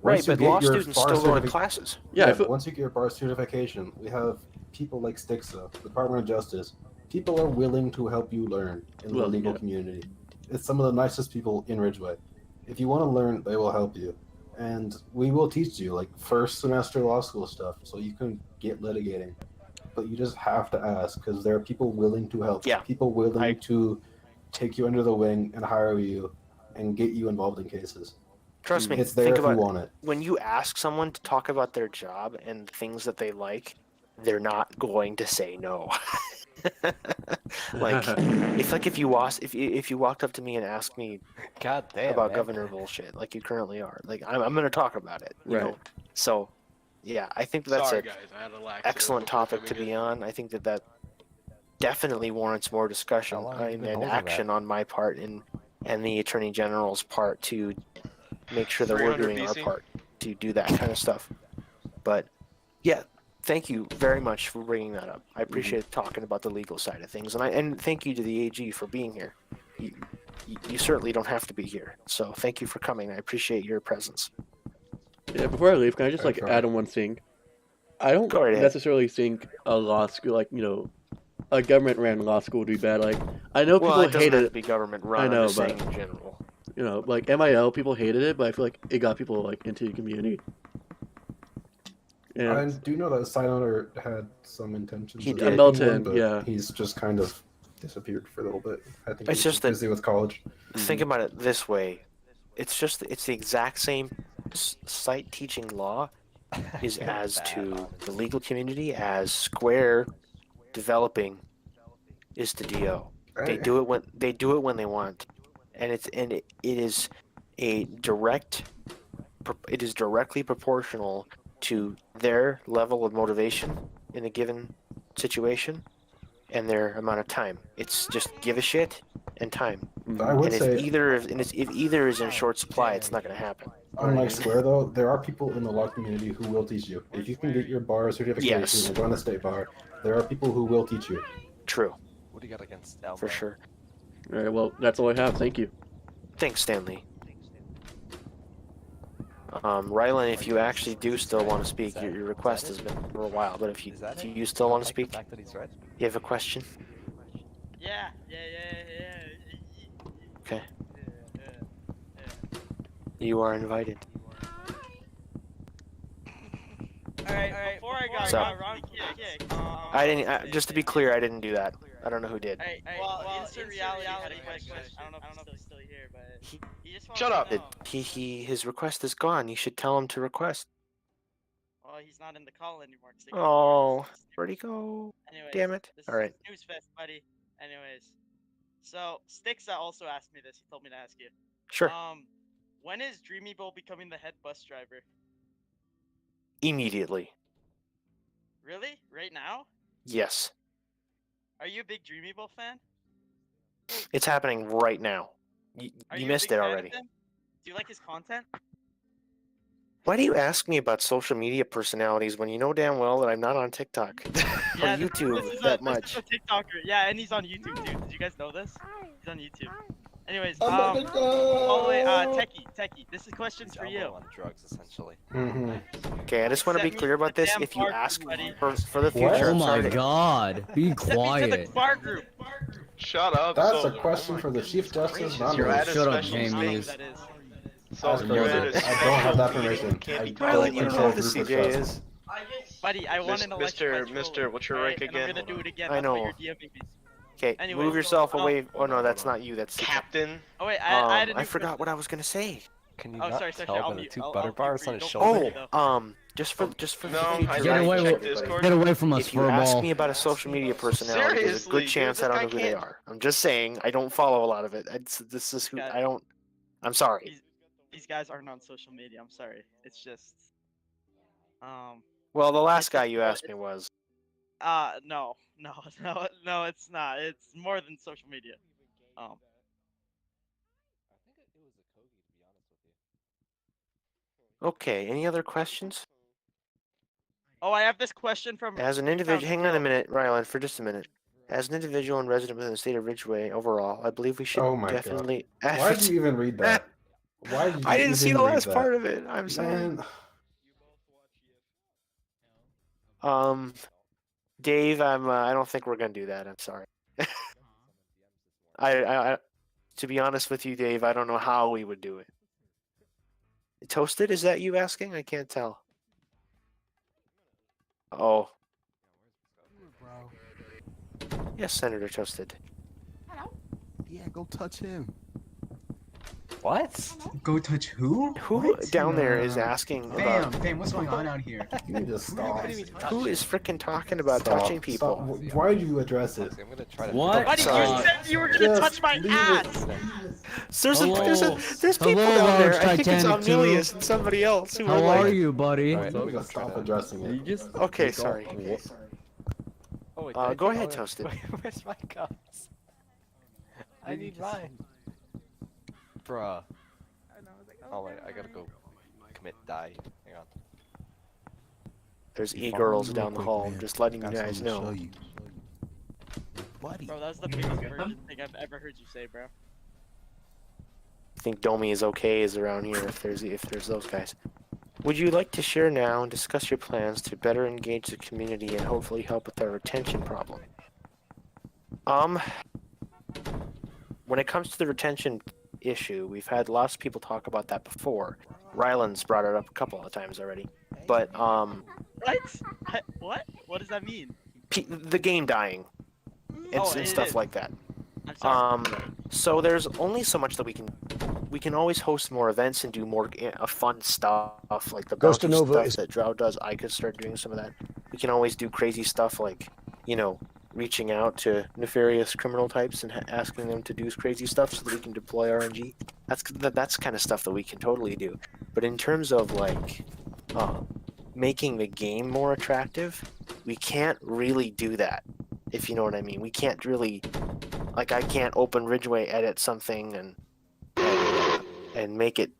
Right, Once you but get law your students bar still go to certifi- classes. Yeah, but once you get your bar certification, we have people like Stixa, Department of Justice. People are willing to help you learn in the legal community. It's some of the nicest people in Ridgeway. If you want to learn, they will help you. And we will teach you, like, first semester law school stuff, so you can get litigating. But you just have to ask, because there are people willing to help. Yeah. People willing to take you under the wing and hire you and get you involved in cases. Trust me, It's there think if about you want it. when you ask someone to talk about their job and things that they like, they're not going to say no. Like, if you walked up to me and asked me God damn, about man. governor bullshit, like you currently are, like I'm going to talk about it, you Right. know. So, yeah, I think that's Sorry, an guys. I had a laxative. excellent topic to Hopefully be on. I think that definitely warrants more discussion How long have you and been holding action that? on my part and the Attorney General's part to make sure that we're 300 doing our BC? part to do that kind of stuff. But yeah, thank you very much for bringing that up. I appreciate talking about the legal side of things, and thank you to the AG for being here. You certainly don't have to be here, so thank you for coming. I appreciate your presence. Yeah, before I leave, can I just like add on one thing? I don't Go right ahead. necessarily think a law school, like, you know, a government-ran law school would be bad. Like, I know people Well, it doesn't hated have it. to be government run. I know, I'm just but saying in general. you know, like MIL, people hated it, but I feel like it got people like into the community. I And do know that Silenter had some intentions He of did. making Milton, one, but yeah. he's just kind of disappeared for a little bit. I think It's he's just that- busy with college. Think about it this way: it's the exact same site teaching law is as to the legal community as Square developing is to DO. They do it when they want, and it is directly proportional to their level of motivation in a given situation and their amount of time. It's just give a shit and time. I would and say, if either is in short supply, it's not going to happen. unlike Square, though, there are people in the law community who will teach you. If you can get your bar certification Yes. and join the state bar, there are people who will teach you. True, What do you got against Elmo? for sure. all right, well, that's all I have. Thank you. Thanks, Stanley. Rylan, if you actually do still want to speak, your request has been for a while, but if you still want to speak, fact that he's red? you have a question? Yeah. Okay. You are invited. Alright, before I got So- wrong kicked, I didn't. Just to be clear, I didn't do that. I don't know who did. Well, Instant Reality had a question. I don't know if he's still here, but he just wants Shut to up. know. His request is gone. You should tell him to request. Well, he's not in the call anymore. 'cause they got Oh, fired. where'd he go? Anyways, Damn it. This All right. is News Fest, buddy. Anyways, so Stixa also asked me this. He told me to ask you. Sure. When is Dreamy Bowl becoming the head bus driver? Immediately. Really? Right now? Yes. Are you a big Dreamy Bowl fan? It's happening right now. You Are you a missed big it fan of already. him? Do you like his content? Why do you ask me about social media personalities when you know damn well that I'm not on TikTok or Yeah, YouTube this is that a much? TikToker. Yeah, and he's on YouTube too. Did you guys know this? He's on YouTube. Anyways, I'm about to go. Techie, this is questions for you. On drugs, essentially. Okay, I just want to be Send me clear to about the this. damn If you bar ask group, buddy. for the future, Oh I'm my sorry to- god, be Send me to the quiet. bar group. Shut up. That's a Solar. question for the Chief Justice, not You're me. at a Shut up, special James. state. So As you per had usual, a I don't have that special meeting, permission. can't be I don't you don't know control what the group CJ trust. is. Buddy, I won an election by trolling, Mister, what's your rank right? again? And I'm gonna Hold do it again. I That's why know. you're DMing me. Okay, Anyways, move yourself oh, away. Oh no, that's not you. That's CJ. Captain. Oh wait, I had a new I forgot question. what I was gonna say. Can you Oh, not sorry, sorry, tell I'll by the mute. two I'll butter mute bars for on you. his Don't worry, shoulder? though. Just for No, the future, I Get away checked with Discord. Get away from us, if you ask furball. me about a social media personality, there's a Seriously, good dude, chance this I don't guy know who they can't- are. I'm just saying, I don't follow a lot of it. This is who God. I don't. I'm sorry. These guys aren't on social media. I'm sorry. It's just, Well, the last it's guy just- you asked me was. no, no, it's not. It's more than social media. Okay, any other questions? Oh, I have this question from. As an individual, hang on a minute, Rylan, for just a minute. As an individual and resident within the state of Ridgeway, overall, I believe we should Oh my definitely. god. Why did you even read that? Why did you I didn't see even the read last that? part of it. I'm sorry. Man. Dave, I don't think we're gonna do that. I'm sorry. I, to be honest with you, Dave, I don't know how we would do it. Toasted? Is that you asking? I can't tell. Oh. Yes, Senator Toasted. Yeah, go touch him. What? Go touch who? Who down there is asking Fam, about? fam, what's going on out here? You need to stop. Who is freaking talking about Stop, touching people? stop. Why did you address it? I'm gonna try to. What? Buddy, you Sorry. said you were gonna Just touch my leave it. ass. There's people Hello, down there. Large I think it's Titanic too. Omnilius and somebody else who How are like. are you, buddy? Alright, let me You go gotta try stop to. addressing You it. just. Okay, take off- sorry. Oh, wait, Go did I ahead, take- Toasted. Where's my cups? I need mine. Bruh. Oh wait, I gotta go commit die. Hang on. There's Follow e-girls me down real the quick, hall. man. I'm just letting you Got guys something to show know. you. Buddy. Bro, that's the biggest virgin thing I've ever heard you say, bro. I think Domi is okay is around here if there's those guys. Would you like to share now and discuss your plans to better engage the community and hopefully help with our retention problem? When it comes to the retention issue, we've had lots of people talk about that before. Ryland's brought it up a couple of times already. But What? What? What does that mean? the game dying and, Oh, and it stuff is. like that. I'm sorry. So there's only so much that we can always host more events and do more fun stuff like the Ghost bounty Nova stuff is- that Drow does. I could start doing some of that. We can always do crazy stuff like, reaching out to nefarious criminal types and asking them to do crazy stuff so that we can deploy RNG. That's kind of stuff that we can totally do. But in terms of making the game more attractive, we can't really do that. If you know what I mean, we can't really, I can't open Ridgeway, edit something, and make it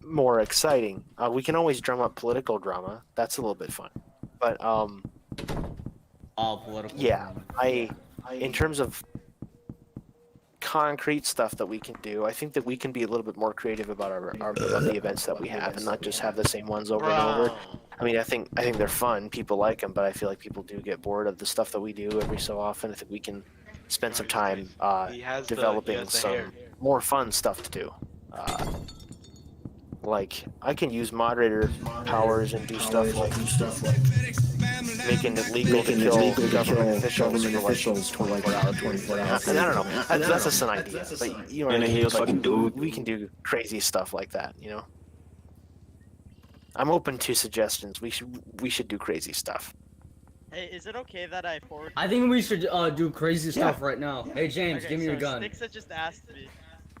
more exciting. We can always drum up political drama. That's a little bit fun. But All political. yeah, in terms of concrete stuff that we can do, I think that we can be a little bit more creative about about the events that we have, and not just have the same ones over and over. I mean, I think they're fun. People like them, but I feel like people do get bored of the stuff that we do every so often. I think we can spend some time developing some more fun stuff to do. Like I can use moderator powers and do stuff like making it legal to kill government officials for like 24 hours. And I don't know. That's just an idea. But you know what I mean? Like, we can do crazy stuff like that. I'm open to suggestions. We should do crazy stuff. Hey, is it okay that I forward? I think we should do crazy stuff right now. Hey James, Okay, give me your so gun. Styx just asked me.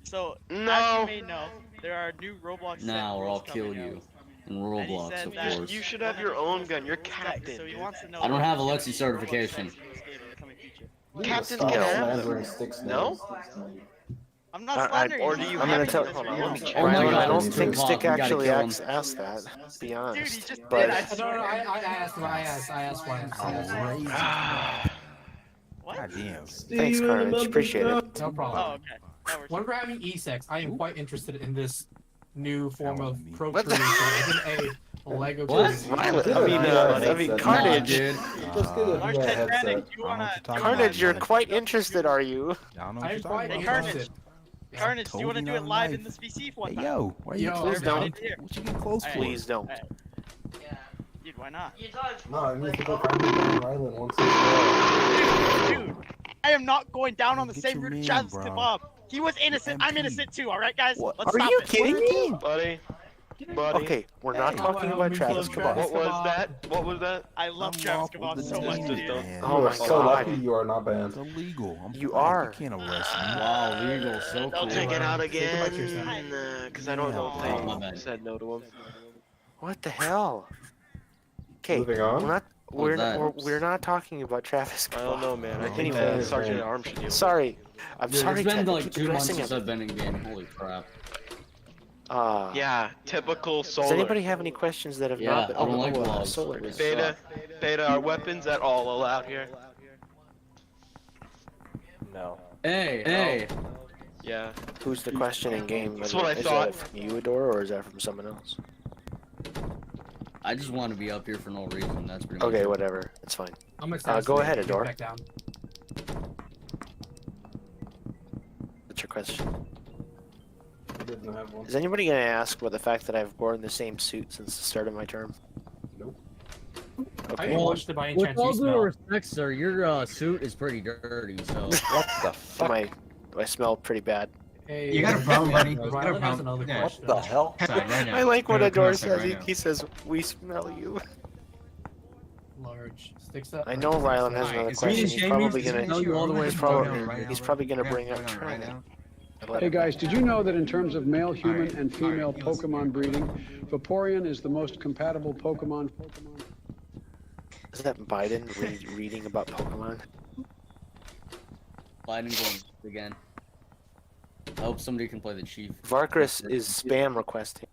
So No. as you may know, there are new Roblox. Now or I'll rules kill coming you. out. In And he Roblox, said of that course. You should have your own gun. You're Exactly, captain. so he dude. wants to know. I don't if have we Alexi should do Roblox certification. strategy in this game in the coming future. You need to Captains stop can have them. slandering Sticks No? names. I'm not slandering. or him. do you I'm have making it? this Hold on, real. let me check. Oh my Rylan, God, I don't it's think too hot. Stick We gotta actually kill him. asked that. To be Dude, honest. he just But- did. I No, swear. I asked why. What? God damn. Thanks, Carnage. Appreciate it. No problem. Oh, okay. That works. When we're having e-sex, I am quite interested in this new form of What procreation within a Lego What? community. I mean, Carnage. dude. Just get a Large new Titanic, headset. do you wanna? Talking Carnage, about you're it. quite interested, are you? I don't know what I'm you're quite talking Hey, about. Carnage. interested. Carnage, do you want to do it live in this VC one time? Yo, why are you Yo, close everybody down? here. What you get close for? Please don't. Dude, why not? No, I mean, people trying to be down Ryland once Dude, I am not going down on the Get same your route man, as bro. Kebab. He was innocent. I'm innocent too. All right, guys. What? Let's Are stop you it. kidding me? Buddy. Buddy. Okay, we're not talking about Travis Kebab. What was that? What was that? I love Travis Kebab so much, dude. Oh my so god. lucky you are not banned. It's illegal. You are. You can't arrest me. Wow, legal, so cool. Don't take it out again. yourself. Because I don't know if Oh, my I bad. said no to him. What the hell? Okay, Moving on. we're not talking about Travis I don't Kebab. know, man. I think Anyway, Sergeant Arms should deal with it. sorry. I'm Dude, sorry. it's been Ted, like keep 2 months addressing since him. I've been in game. Holy crap. Yeah, typical solar. Does anybody have any questions that have Yeah, not been? I don't like logs. solar. They Beta, Beta, are weapons at all allowed here? No. Hey. Yeah. Who's the question in game? That's what I is thought. that from you, Adora, or is that from someone else? I just want to be up here for no reason. That's pretty much Okay, it. whatever. It's fine. I'm Go ahead, Get Adora. back down. What's your question? I didn't have one. Is anybody gonna ask about the fact that I've worn the same suit since the start of my term? Nope. I Okay. didn't watch the by any With chance all you due smell. respect, sir, your suit is pretty dirty, so. What the fuck? Do I smell pretty bad? Hey, You got a problem, buddy. You got a Rylan has problem. another Yeah. question. What the hell? Outside right now. I like what Come Adora outside says. right now. He says, "We smell you." Large sticks up. I know Rylan has Alright, another it's question. me, He's Jamie. probably It's gonna. me, you all the way He's from probably, down right he's now. probably gonna Yeah, bring up going on right Charlie. now. Hey guys, did you know that in terms of male human and female Pokemon breeding, Vaporeon is the most compatible Pokemon? Is that Biden reading about Pokemon? Biden going again. I hope somebody can play the chief. Varkris is spam requesting.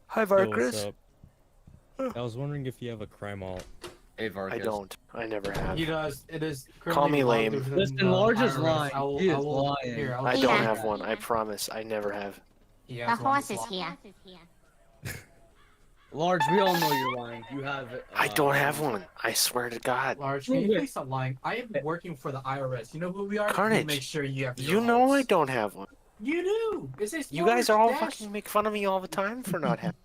Hi, Yo, what's Varkris. up? I was wondering if you have a crime alt. Hey, Vargas. I don't. I never have. He does. It is. Call me lame. Listen, Large is lying. He is lying. Here, I don't have one. I promise. I never have. The horse is here. Large, we all know you're lying. You have. I don't have one. I swear to God. Large, can you please stop lying? I am working for the IRS. You know who we are? Carnage. We make sure you have. You know I don't have one. You do. It says You guys are all dash. fucking make fun of me all the time for not having.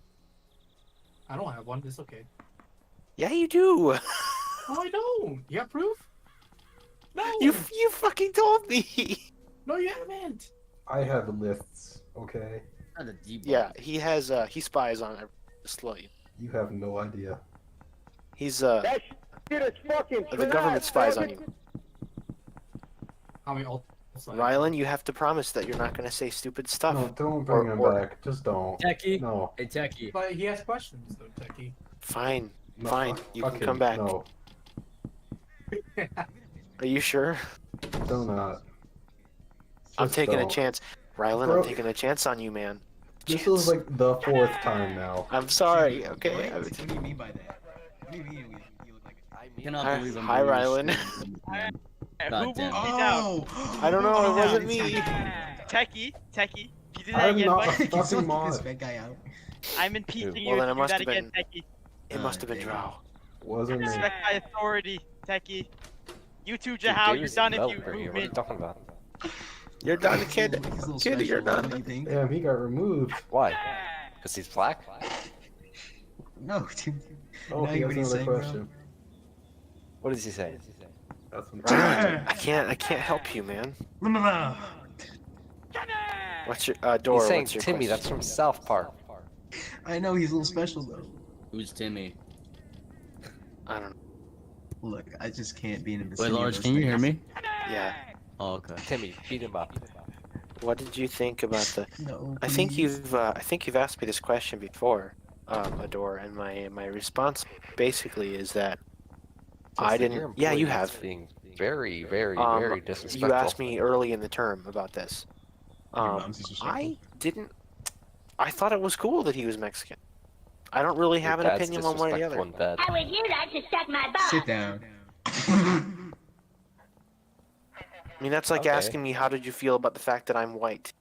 I don't have one. It's okay. Yeah, you do. No, I don't. You have proof? No. You fucking told me. No, you haven't. I have lists, okay? Not a deep. Yeah, he has. He spies on every slave. You have no idea. He's the government spies on you. How many ults? Rylan, you have to promise that you're not gonna say stupid stuff. No, don't bring him back. Just don't. Techie. No. Hey, Techie. But he has questions, though, Techie. Fine, No, fine. fuck- You fuck can him. come back. No, Are you sure? do not. I'm Just taking a don't. chance. Rylan, Bro. I'm taking a chance on you, man. This is like the fourth time now. I'm sorry, okay? What do you mean by that? What do you mean you look like I cannot Hi- believe I'm hi, doing Rylan. this. God Who damn. moved me down? I don't know, it wasn't me. Techie, if you do that I'm again, not buddy, a fucking mod. this bad guy out. I'm impeaching Well, you then if it you do must that have again, been- Techie. It must have been Drow. Wasn't me. Respect my authority, Techie. You too, Dude, Jahal, you're David's done if you developer here. move What are me. you talking about? You're done, kid. He's a little Kid, you're special, done. don't you think? Damn, he got removed. Why? Because he's black? No, dude. Oh, Now he you has what he's another saying, bro? question. What does he say? That's what Rylan, I can't help you, man. What's your Dora? He's saying What's your Timmy, question? that's from South Park. I know he's a little special though. Who's Timmy? I don't know. Look, I just can't be in a Wait, vicinity of Large, those can you hear things. me? Yeah. Oh, okay. Timmy, beat him up. What did you think about the? No, I think please. you've asked me this question before, Adora, and my response basically is that I Says that didn't. your Yeah, you employee is have. being very, very, Um, very disrespectful. You asked me early in the term about this. Your mom's disrespectful. I didn't. I thought it was cool that he was Mexican. I don't really have an Your dad's opinion one way or the other. disrespectful and bad. How would you like to suck my butt? Sit down. I mean, that's like Okay. asking me how did you feel about the fact that I'm white.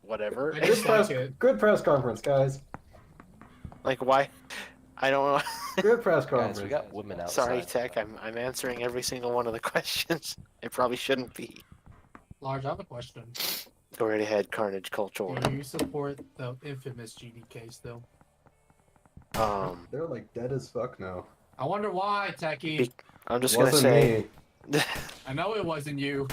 Whatever. I Good just press, like it. good press conference, guys. Like why? I don't know. Good press Guys, conference. we got women outside. Sorry, Tech. I'm answering every single one of the questions. I probably shouldn't be. Large, I have a question. Go right ahead, Carnage Culture. Do you support the infamous GDK still? They're like dead as fuck now. I wonder why, Techie. I'm just gonna say. I know it wasn't you.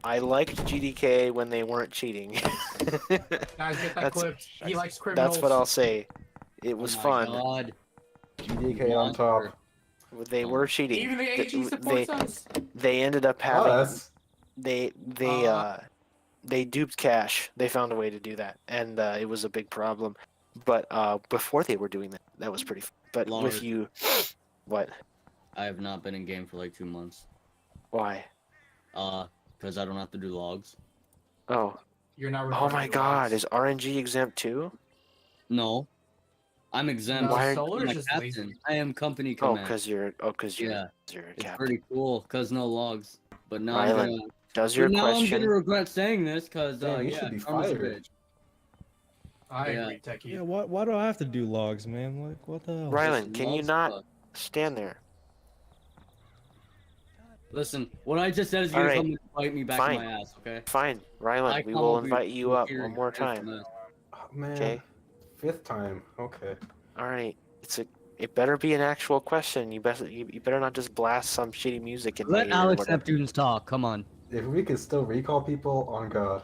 I liked GDK when they weren't cheating. Guys, get that clip. He likes criminals. That's what I'll say. It was fun. God. GDK on top. They were cheating. Even the AG supports us. They ended up having. Us? They duped Cash. They found a way to do that, and it was a big problem. But before they were doing that, that was pretty fun. But Lord. with you, what? I have not been in game for like 2 months. Why? Because I don't have to do logs. Oh. You're not. Oh my God! Is RNG exempt too? No. I'm exempt. Why? I'm a captain. I am company command. Because you're a It's captain. pretty cool, because no logs. But now Rylan, I'm gonna... does your now I'm question? gonna regret saying this, because, Damn, you yeah, should be karma's a fired. bitch. I agree, Techie. Yeah, why do I have to do logs, man? Like, what the hell? Rylan, can you not stand there? Listen, what I just said is All gonna right. come and bite me back Fine. in my ass, okay? Fine, Rylan, we will invite you up one more time. Oh, man. Okay. 5th time. Okay. All right. It better be an actual question. You better not just blast some shitty music in my Let ear or Alex whatever. Neptunes talk, come on. If we could still recall people, on God.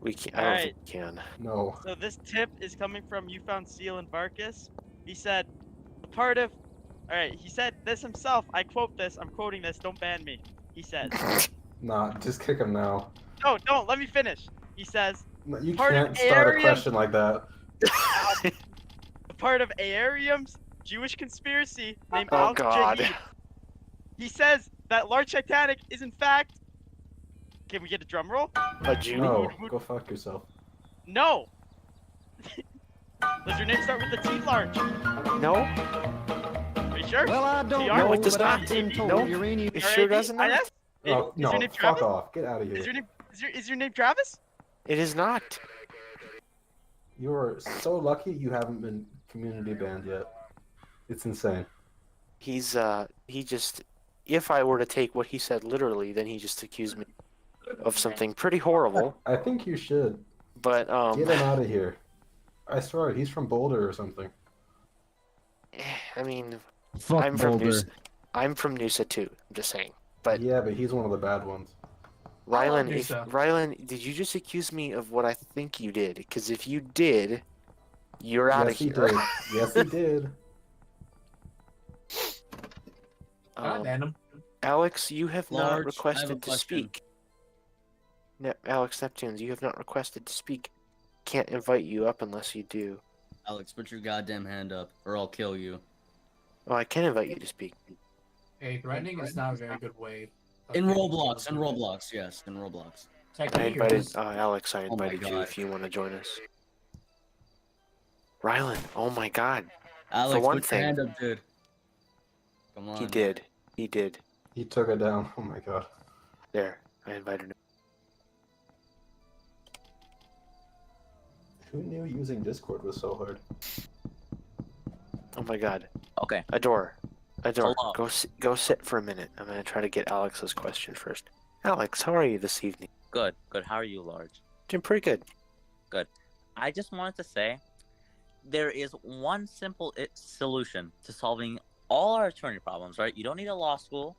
We can. I don't think we can. No. So this tip is coming from You Found Seal and Barkus. He said, "A part of." All right. He said this himself. I quote this. I'm quoting this. Don't ban me. He says. Nah, just kick him now. No, don't. Let me finish. He says. No, you Part of can't start a Aarium- question like that. A part of Aarium's Jewish conspiracy named Oh, Al God. Jahid. He says that Large Titanic is in fact. Can we get a drum roll? A Jew? No, go fuck yourself. No. Does your name start with the T, Large? No. Are you sure? Well, I don't TR? No, it does but not. I've been told No, uranium. it sure doesn't. IS? Oh, Is your no, name fuck Travis? off. Get out of Is here. your name is your name Travis? It is not. You are so lucky you haven't been community banned yet. It's insane. He just. If I were to take what he said literally, then he just accused me of something pretty horrible. I think you should. But Get him out of here. I swear, he's from Boulder or something. I mean, Fuck I'm from Boulder. I'm from Noosa too. I'm just saying. But Yeah, but he's one of the bad ones. Rylan, Noosa. Rylan, did you just accuse me of what I think you did? Because if you did, you're out Yes, of he here. did. Yes, he did. I ban him. Alex, you have not Large, I have a requested to question. speak. Alex Neptunes, you have not requested to speak. Can't invite you up unless you do. Alex, put your goddamn hand up, or I'll kill you. Oh, I can invite you to speak. Hey, threatening is not a very good way. of In getting Roblox, people in to do it. Roblox, yes, in Roblox. I Techie, you're invited just- Alex. I Oh my invited you God. if you want to join us. Rylan, oh my God, Alex, one put thing- your hand up, dude. Come on. he did. He did. He took it down. Oh my god. There, I invited him. Who knew using Discord was so hard? Oh my God. Okay. Adore, Hello. go sit for a minute. I'm gonna try to get Alex's question first. Alex, how are you this evening? Good, good. How are you, Large? Doing pretty good. Good. I just wanted to say there is one simple solution to solving all our attorney problems, right? You don't need a law school,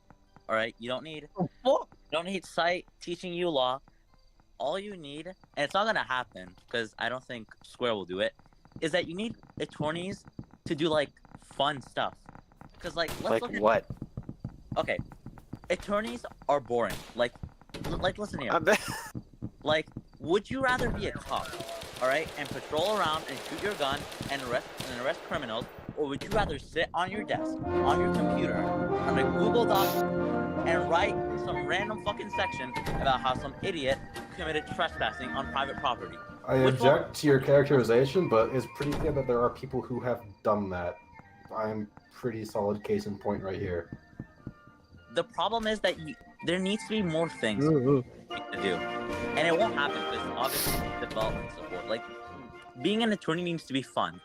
all right? You don't need site teaching you law. All you need, and it's not gonna happen because I don't think Square will do it, is that you need attorneys to do like fun stuff. Because like let's look at what? Okay, attorneys are boring. Like listen here. Like, would you rather be a cop, all right, and patrol around and shoot your gun and arrest criminals, or would you rather sit on your desk, on your computer, on a Google Doc, and write some random fucking section about how some idiot committed trespassing on private property? I object to your characterization, but it's pretty clear that there are people who have done that. I'm pretty solid case in point right here. The problem is that there needs to be more things to do, and it won't happen because obviously development support. Like being an attorney needs to be fun,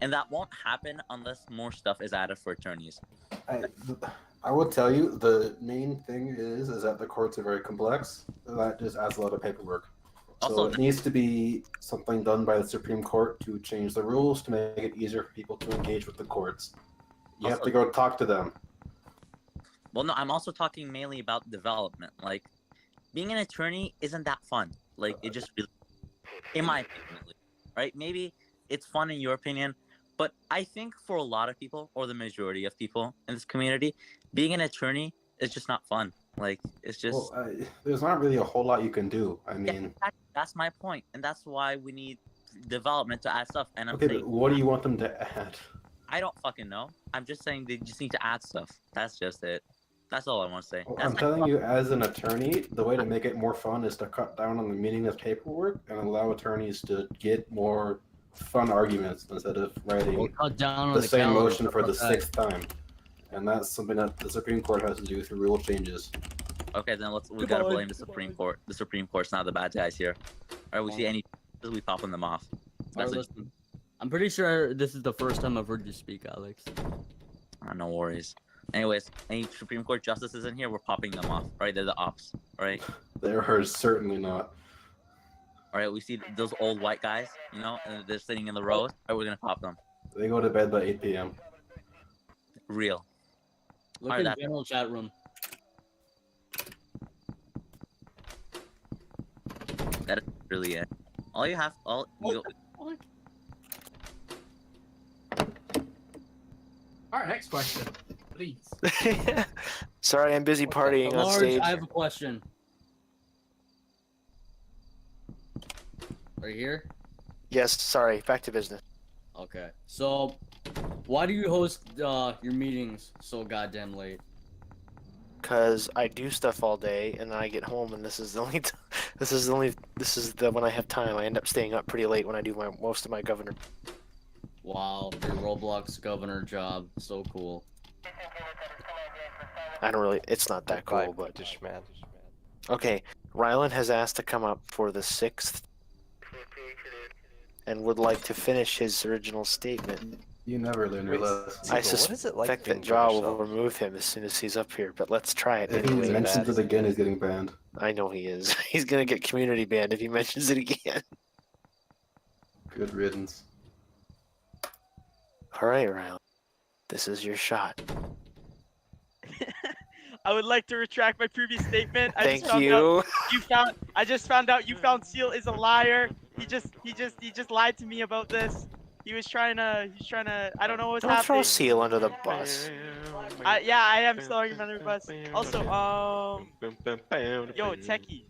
and that won't happen unless more stuff is added for attorneys. I will tell you the main thing is that the courts are very complex. That just adds a lot of paperwork. So it needs to be something done by the Supreme Court to change the rules to make it easier for people to engage with the courts. You have to go talk to them. Well, no, I'm also talking mainly about development. Like being an attorney isn't that fun. Like it just really, in my opinion, at least, right? Maybe it's fun in your opinion, but I think for a lot of people, or the majority of people in this community, being an attorney is just not fun. Like it's just. Well, there's not really a whole lot you can do. I mean, That's my point, and that's why we need development to add stuff. And I'm okay, saying, but what do you want them to add? I don't fucking know. I'm just saying they just need to add stuff. That's just it. That's all I want to say. Well, I'm telling you, as an attorney, the way to make it more fun is to cut down on the meaningless paperwork and allow attorneys to get more fun arguments instead of writing cut down on the the same calendar. motion for the Okay. 6th time. And that's something that the Supreme Court has to do through rule changes. Okay, then we gotta blame the Supreme Court. The Supreme Court's not the bad guys here. All right, we see any, we popping them off. That's Alright, listen. I'm pretty sure this is the first time I've heard you speak, Alex. no worries. Anyways, any Supreme Court justices in here, we're popping them off. All right, they're the ops. All right. They are certainly not. All right, we see those old white guys, you know, and they're sitting in the rows. All right, we're gonna pop them. They go to bed by 8 p.m. Real. Look All in right, the general chat room. that is really it. All you have, all you Alright, next question. Please. Sorry, I'm busy partying on Large, stage. I have a question. Are you here? Yes, sorry. Back to business. Okay. So, why do you host your meetings so goddamn late? Because I do stuff all day, and then I get home, and this is the only, this is the when I have time. I end up staying up pretty late when I do most of my governor. Wow, your Roblox governor job, so cool. I don't really. It's not that cool, but. Okay, Rylan has asked to come up for the 6th, and would like to finish his original statement. You never learn your lessons. I suspect that Jaw will remove him as soon as he's up here, but let's try it. If he anyway. mentions it again, he's getting banned. I know he is. He's gonna get community banned if he mentions it again. Good riddance. Alright, Rylan. This is your shot. I would like to retract my previous statement. Thank just found you. Out I just found out you found Seal is a liar. He just lied to me about this. He's trying to, I don't know what's Don't happening. throw Seal under the bus. Yeah, I am throwing him under the bus. Also, yo, Techie.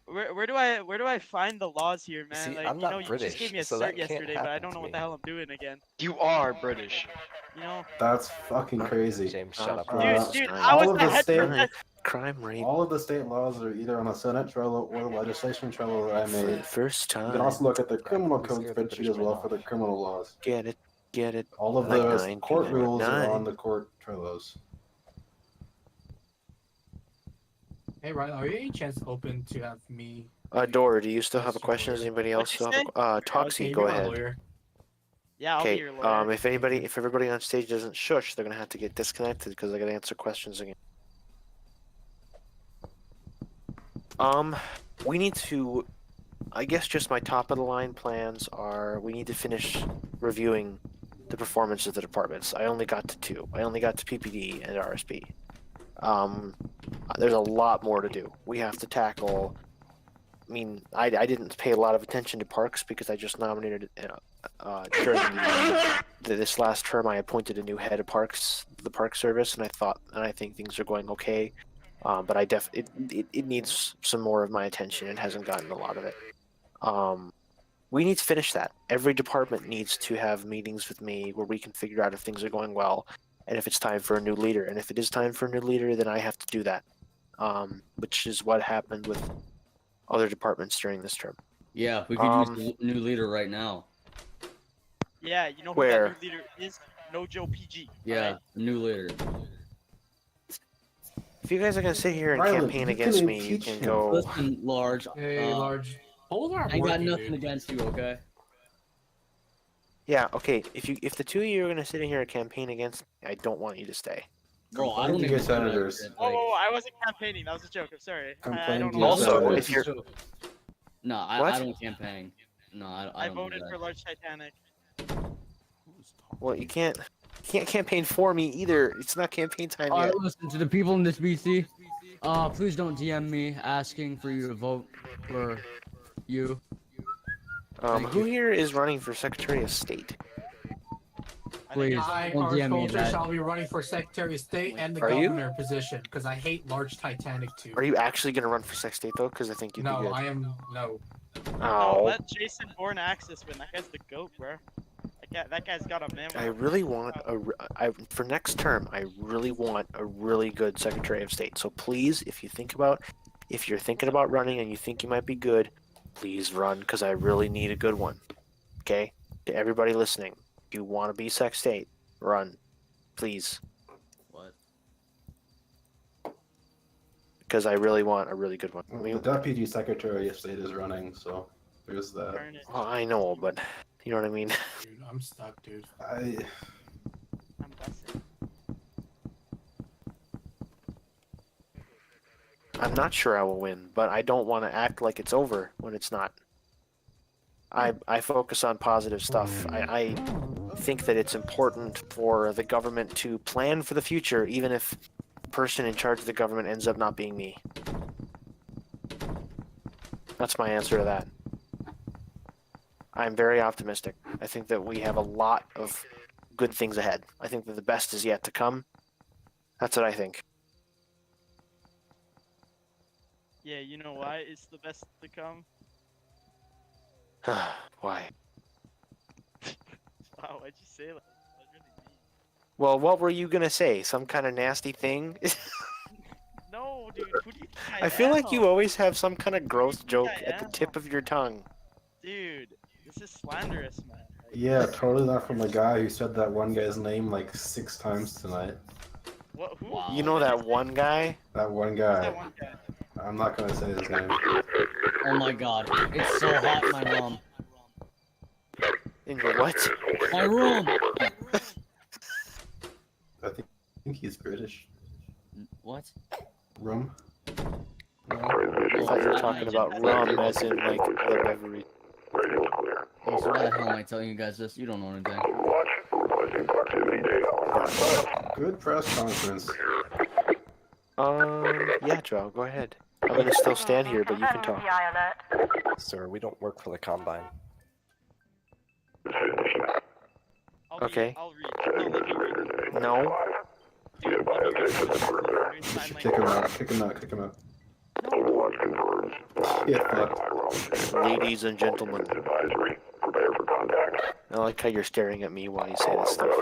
Where do I find the laws here, man? See, like, I'm you not know, you British, just gave me a so cert that can't yesterday, but I happen don't know to what me. the hell I'm doing again. You are British. You know? That's fucking crazy. James, shut up. Dude, I was all of the the head state, crime rate. all of the state laws are either on the Senate Trello or the legislation Trello that I made. First time. You can also look at the criminal code spreadsheet as well for the criminal laws. Get it. All of Like the 9, court rules are 9. on the court Trellos. Hey, Ryan, are you any chance open to have me? Dora, do you still have a question? Does anybody else still have a Toxie, go ahead. Yeah, I'll be Okay, your lawyer. if everybody on stage doesn't shush, they're gonna have to get disconnected because I gotta answer questions again. We need to, I guess just my top of the line plans are, we need to finish reviewing the performance of the departments. I only got to 2. I only got to PPD and RSP. There's a lot more to do. We have to tackle, I mean, I didn't pay a lot of attention to parks because I just nominated, during this last term, I appointed a new head of parks, the park service, and I think things are going okay. But it needs some more of my attention. It hasn't gotten a lot of it. We need to finish that. Every department needs to have meetings with me where we can figure out if things are going well and if it's time for a new leader. And if it is time for a new leader, then I have to do that, which is what happened with other departments during this term. Yeah, we could use a new leader right now. Yeah, you know who Where? that new leader is? No Joe PG. Yeah, right? new leader. If you guys are gonna sit here and Rylan, campaign you against can me, you impeach can him. go. Listen, Large. Hey, Large. Hold on. I ain't got nothing against you, okay? Yeah, okay. If the two of you are gonna sit in here and campaign against me, I don't want you to stay. Bro, I Complain don't to even your do that senators. shit, Whoa, like- whoa, whoa, I wasn't campaigning. That was a joke. I'm sorry. I Complain don't to know. your Also, senators. if you're No, What? I don't campaign. No, I I don't do voted that. for Large Titanic. well, you can't campaign for me either. It's not campaign time All yet. right, listen to the people in this BC. Please don't DM me asking for you to vote for you. Thank Who you. here is running for Secretary of State? Please I, don't DM me Culture, that. shall be running for Secretary of State and the Are you? governor position because I hate Large Titanic too. Are you actually gonna run for Sec State though? Because I think you'd be No, good. I am no. No, Oh. let Jason Bourne Axis win. That guy's the GOAT, bro. That guy's got a man. I really want for next term. I really want a really good Secretary of State. So please, if you're thinking about running and you think you might be good, please run because I really need a good one. Okay, to everybody listening, if you want to be Sec State, run, please. What? Because I really want a really good one. I The mean, Deputy Secretary of State is running, so there's that. well, I know, but you know what I mean. Dude, I'm stuck, dude. I'm busting. I'm not sure I will win, but I don't want to act like it's over when it's not. I focus on positive stuff. I think that it's important for the government to plan for the future, even if the person in charge of the government ends up not being me. That's my answer to that. I'm very optimistic. I think that we have a lot of good things ahead. I think that the best is yet to come. That's what I think. Yeah, you know why it's the best to come? Why? Wow, why'd you say that? Well, what were you gonna say? Some kind of nasty thing? No, dude, who do you think I feel like you always have some kind of gross joke I at the am? tip of your tongue. Dude, this is slanderous, man. Yeah, totally not from a guy who said that one guy's name like 6 times tonight. What? Who? You know that one guy? That one guy. I'm not gonna say his name. Oh my god, it's so hot in my room. In your what? My room! I think he's British. What? Rum? I thought you were talking about rum as in like the beverage. Oh, so why the hell am I telling you guys this? You don't know anything. Good press conference. Yeah, Joe, go ahead. I'm gonna still stand here, but you can talk. Sir, we don't work for the Combine. Okay. I'll read. No, let me read. No. Dude, let me read. You should kick him out, kick him out, kick him out. Get fucked. Ladies and gentlemen. I like how you're staring at me while you say this stuff.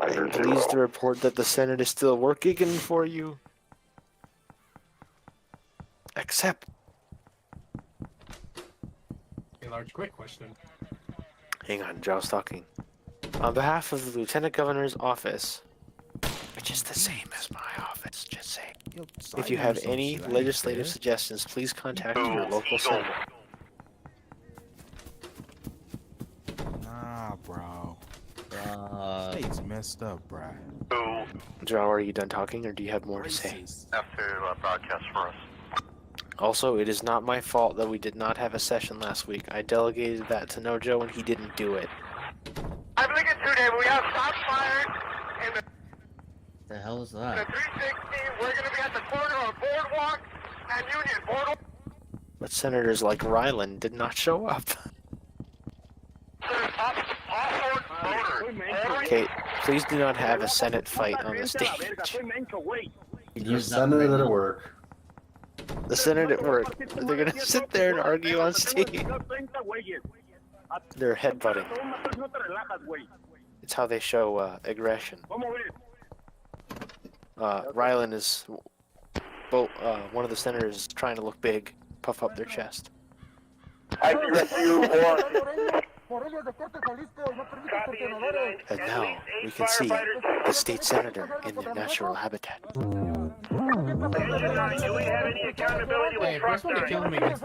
I am pleased to report that the Senate is still working for you. Except. A large quick question. Hang on, Joe's talking. On behalf of the Lieutenant Governor's office, which is the same as my office, just saying. If you have any legislative suggestions, please contact your local senator. Nah, bro. State's messed up, bro. Joe, are you done talking, or do you have more to say? Have to broadcast for us. Also, it is not my fault that we did not have a session last week. I delegated that to Nojo, and he didn't do it. I believe it's today, but we have shots fired in The hell is the that? 360. We're going to be at the corner of Boardwalk and Union. Boardwalk. But senators like Ryland did not show up. Okay, please do not have a Senate fight on the stage. The Senate at work. The Senate at work. They're gonna sit there and argue on stage. They're headbutting. It's how they show aggression. Ryland is one of the senators is trying to look big, puff up their chest. I direct you or And now we can see the state senator in their natural habitat. Do we have any accountability with truck drivers?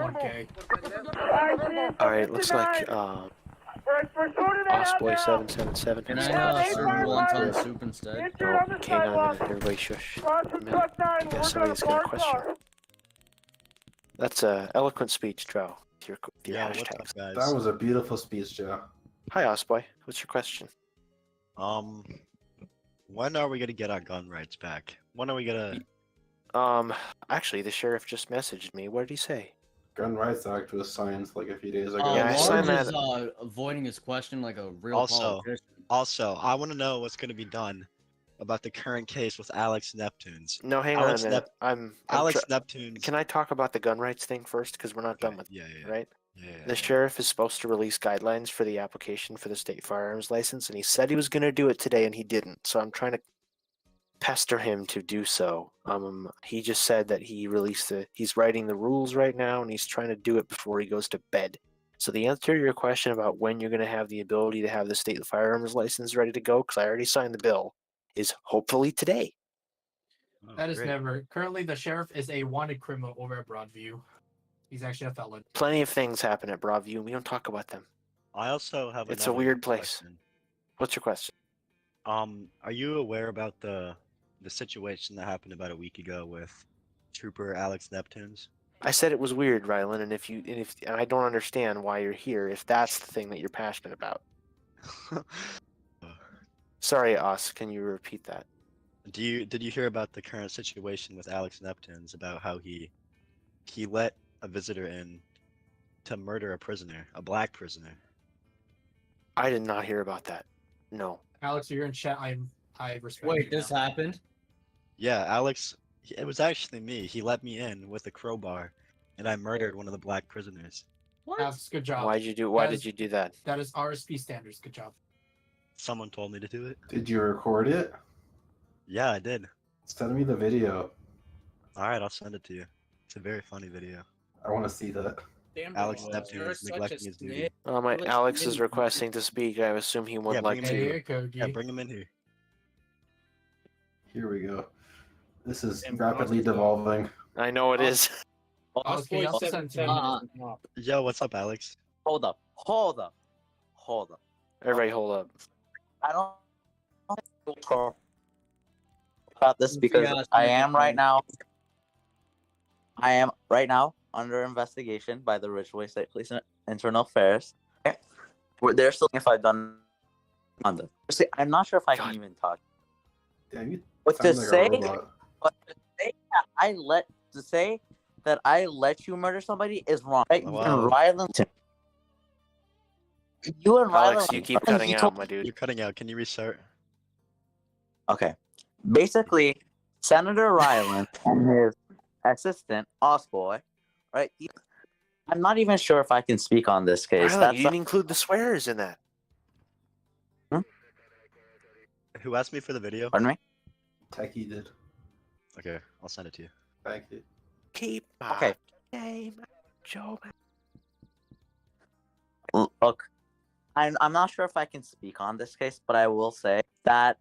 Alright, looks like Osboy777 Can has I serve taken you the wonton grid. soup instead? No, hang on a minute, everybody shush. A minute. I guess somebody's got a question. That's a eloquent speech, Drow. With your Yeah, what's hashtags. up, guys? That was a beautiful speech, Joe. Hi, Osboy. What's your question? When are we gonna get our gun rights back? When are we gonna? Actually, the sheriff just messaged me. What did he say? Gun Rights Act was signed like a few days ago. Yeah, I signed Large that. is avoiding his question like a real Also, politician. I want to know what's gonna be done about the current case with Alex Neptunes. No, hang Alex on a minute. Nep- I'm Alex try- Neptunes. Can I talk about the gun rights thing first? Because we're not done with Yeah, it, right? Yeah. The sheriff is supposed to release guidelines for the application for the state firearms license, and he said he was going to do it today, and he didn't. So I'm trying to pester him to do so. He just said that he's writing the rules right now, and he's trying to do it before he goes to bed. So the answer to your question about when you're going to have the ability to have the state firearms license ready to go, because I already signed the bill, is hopefully today. That is never. Currently, the sheriff is a wanted criminal over at Broadview. He's actually a felon. Plenty of things happen at Broadview, and we don't talk about them. I also have. It's a another weird place. question. What's your question? Are you aware about the situation that happened about a week ago with Trooper Alex Neptunes? I said it was weird, Rylan, and I don't understand why you're here if that's the thing that you're passionate about. Sorry, Os, can you repeat that? Did you hear about the current situation with Alex Neptunes about how he let a visitor in to murder a prisoner, a black prisoner? I did not hear about that. No. Alex, you're in chat. I respect. Wait, you this now. happened? Yeah, Alex. It was actually me. He let me in with a crowbar, and I murdered one of the black prisoners. Alex, good job. Why did you do that? That is RSP standards. Good job. Someone told me to do it. Did you record it? Yeah, I did. Send me the video. All right, I'll send it to you. It's a very funny video. I want to see that. Damn, Alex bro, Neptune you're is such neglecting a his duty. snitch. Alex is requesting to speak. I assume he would like to. Yeah, bring him in here. Here we go. This is rapidly devolving. I know it is. Okay, I'll send it to you. Yo, what's up, Alex? Hold up. Everybody, hold up. I don't know about this because I am right now under investigation by the Ridgeway State Police and Internal Affairs. Okay? They're still if I've done on this. See, I'm not sure if I can even talk. Damn, you But to sound like a say, robot. to say that I let you murder somebody is wrong. Right? Wow. You and Alex, Rylan, you keep cutting out, my dude. You're cutting out. Can you restart? Okay. Basically, Senator Rylan and his assistant, Osboy, right? I'm not even sure if I can speak on this case. Rylan, you didn't include the swears in that. Who asked me for the video? Pardon me? Techie did. Okay, I'll send it to you. Thank you. Keep Okay. Game, Joe. Look, I'm not sure if I can speak on this case, but I will say that.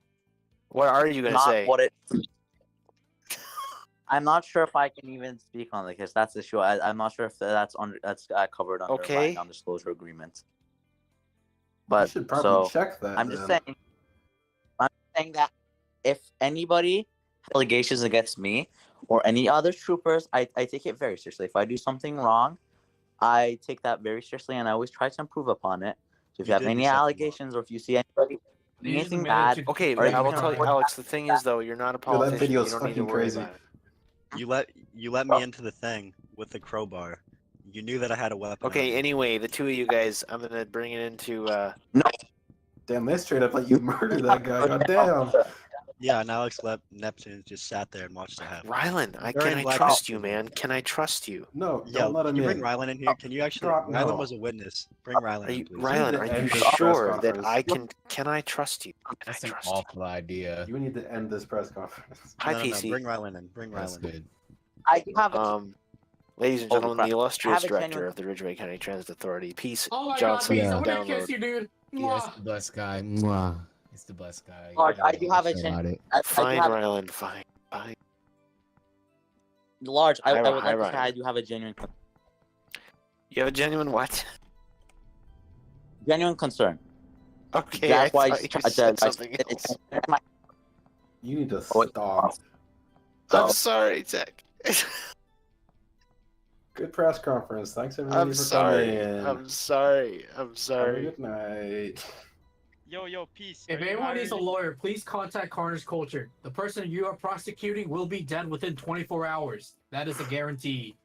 What are you gonna not say? What it. I'm not sure if I can even speak on the case. That's the issue. I'm not sure if that's covered under my non-disclosure agreement. But You should probably check that. I'm just saying that if anybody has allegations against me or any other troopers, I take it very seriously. If I do something wrong, I take that very seriously, and I always try to improve upon it. So if you have any allegations or if you see anybody doing anything bad, Okay, or I will tell you, Alex. The thing is, though, you're not a politician. that video's you don't need to fucking worry crazy. about it. You let me into the thing with the crowbar. You knew that I had a weapon. Okay. Anyway, the two of you guys, I'm gonna bring it into. Damn, they straight up let you murder that guy. God damn. Yeah, and Alex Neptune just sat there and watched it happen. Rylan, can During I Black trust Ops you, man? Can I trust you? No, Yeah, don't let him can you in. bring Rylan in here? Can you actually? Drop- Rylan no. was a witness. Bring Rylan in, please. Rylan, are end you this press sure that conference. I can? Can I trust you? Can That's I an trust you? awful idea. You need to end this press conference. Hi, No, PC. bring Rylan in. Bring That's Rylan in. good. I do have Ladies and Holy gentlemen, crap. the I illustrious have a director genuine. of the Ridgeway County Transit Authority, Peace Oh my Johnson. God, Peace, I'm gonna Download. kiss you, dude. Yeah, Mwah. it's the best guy. Mwah. It's the best guy. Large, I do have a Shit about it. I do Fine, have Ryland, fine. Fine. Large. I would Hi, like to say I Ryan. do have a genuine You have a genuine what? genuine concern. Okay, That's I why thought you said something else. You need to stop. I'm sorry, Tech. Good press conference. Thanks everybody I'm for sorry. coming in. I'm sorry. I'm Have a sorry. good night. Yo, peace. If Are you anyone needs a hiring- lawyer, please contact Carnage Culture. The person you are prosecuting will be dead within 24 hours. That is a guarantee.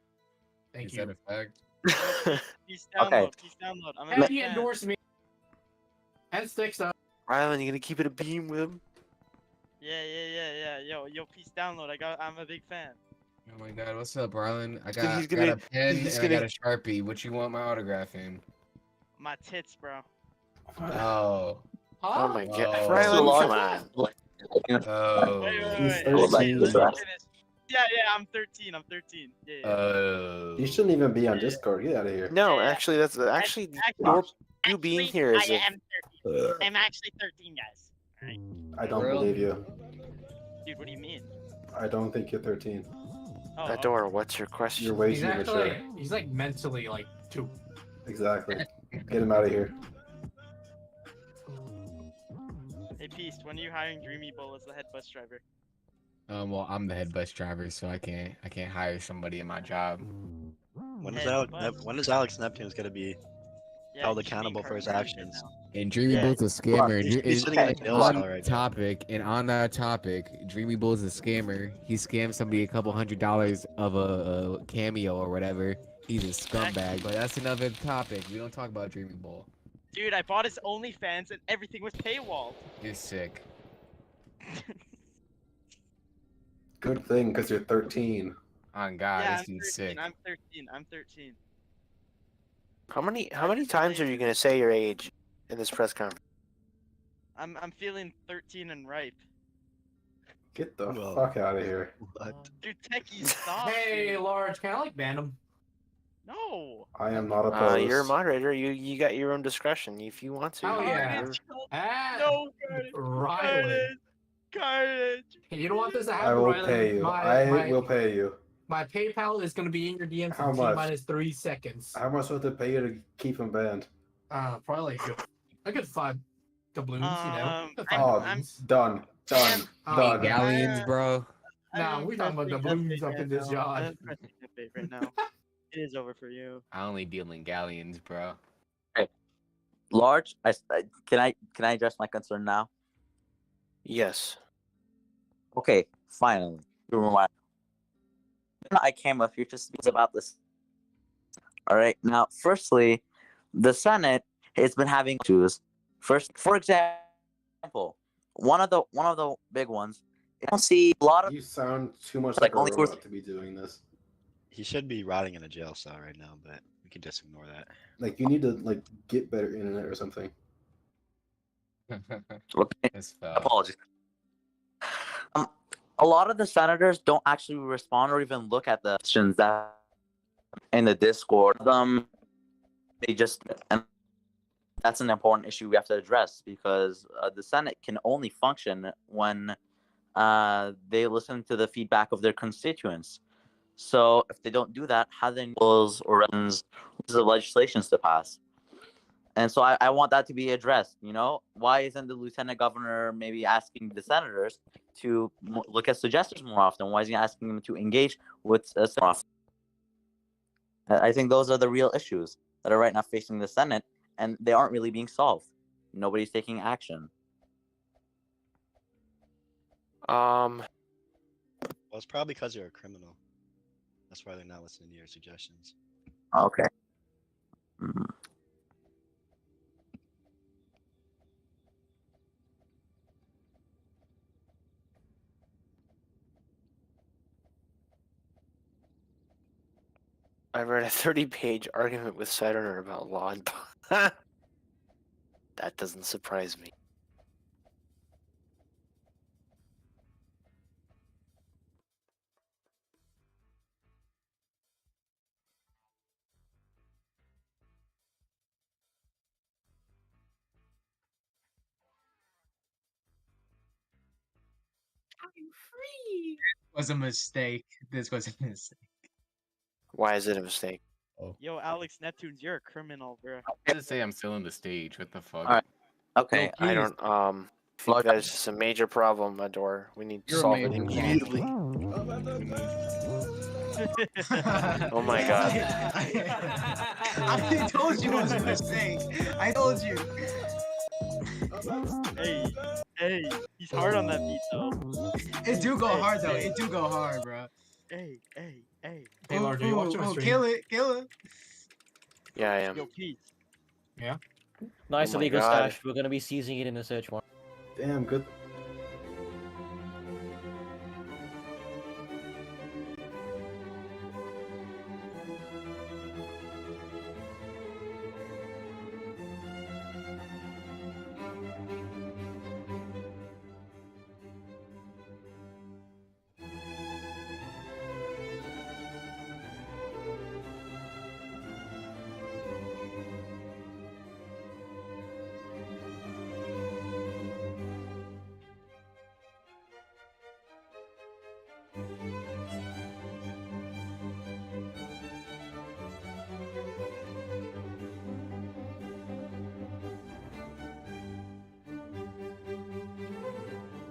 Thank you. Is that a fact? Peace download. Okay. Peace download. I'm a And big he fan. endorsed me. And sticks up. Ryland, you gonna keep it a beam with him? Yeah. Yo, peace download. I'm a big fan. Oh my god, what's up, Arlen? I He's got gonna- a pen he's and I gonna- got a Sharpie. What you want my autograph in? My tits, bro. Oh. Oh my god. Oh. Ryland, So come large. on. Oh. Wait. Hold on. Let me finish. Yeah, I'm 13. I'm 13. Yeah. Oh. You shouldn't even be on Discord. Get out of here. No, actually, that's actually you being here is I am 13. I'm actually 13, guys. Alright. I don't Really? believe you. Dude, what do you mean? I don't think you're 13. Oh, Adora, what's your question? You're way He's too actually, mature. he's like mentally like 2. Exactly. Get him out of here. Hey, Peace, when are you hiring Dreamy Bull as the head bus driver? Well, I'm the head bus driver, so I can't hire somebody in my job. When is Head Alex? bus. When is Alex Neptune's gonna be Yeah, held you should be accountable for his incarcerated actions? now. And Dreamy Yeah. Bull's a scammer. He's sitting in a jail on cell right now. topic, and on that topic, Dreamy Bull's a scammer. He scammed somebody a couple $100 of a cameo or whatever. He's a scumbag, but that's another topic. We don't talk about Dreamy Bull. Dude, I bought his OnlyFans and everything was paywalled. You're sick. Good thing, because you're 13. On God, Yeah, this I'm dude's 13. sick. I'm 13. How many times are you gonna say your age in this press conference? I'm feeling 13 and ripe. Get the Whoa. fuck out of here. What? Dude, Techie, stop. Hey, dude. Large, can I like ban him? No. I am not opposed. You're a moderator. You got your own discretion if you want to. Oh yeah. You're- Ah, No, Carnage. Ryland. Carnage. You don't want this to I happen, will Ryland. pay you. I will pay you. My PayPal is gonna be in your DMs How in much? T minus 3 seconds. How am I supposed to pay you to keep him banned? Probably a good 5 doubloons, you know. Good five Oh, doubloons. done. Oh, Done. Galleons, bro. Nah, we're talking about doubloons up in this yard. I'm pressing F8 right now. It is over for you. I only deal in galleons, bro. Large. Can I address my concern now? Yes. Okay, finally. I came up here to speak about this. All right. Now, firstly, the Senate has been having issues. First, for example, one of the big ones. I don't see a lot of. You sound too much Like like a only robot to be doing this. He should be rotting in a jail cell right now, but we can just ignore that. Like you need to get better internet or something. Okay. It's foul. Apologies. A lot of the senators don't actually respond or even look at the questions that in the Discord. They just, and that's an important issue we have to address because the Senate can only function when they listen to the feedback of their constituents. So if they don't do that, how then bills or resolutions the legislations to pass? And so I want that to be addressed. You know, why isn't the lieutenant governor maybe asking the senators to look at suggestions more often? Why is he asking them to engage with more often? I think those are the real issues that are right now facing the Senate, and they aren't really being solved. Nobody's taking action. Well, it's probably because you're a criminal. That's why they're not listening to your suggestions. Okay. Mhm. I read a 30-page argument with Saturn about law and that doesn't surprise me. I'm free. Was a mistake. This was a mistake. Why is it a mistake? Yo, Alex Neptunes, you're a criminal, bro. I didn't say I'm still on the stage. What the fuck? Alright. Okay. I don't think that is just a major problem, Adore. We need to solve it immediately. Oh my god. I told you it was a mistake. I told you. Hey, he's hard on that beat though. It do go hard though. It do go hard, bro. Hey. Hey, Lord, are you watching my stream? Kill it. Yeah, I am. Yo, Pete. Yeah. Nice Oh my illegal God. stash. We're gonna be seizing it in a search warrant. Damn, good.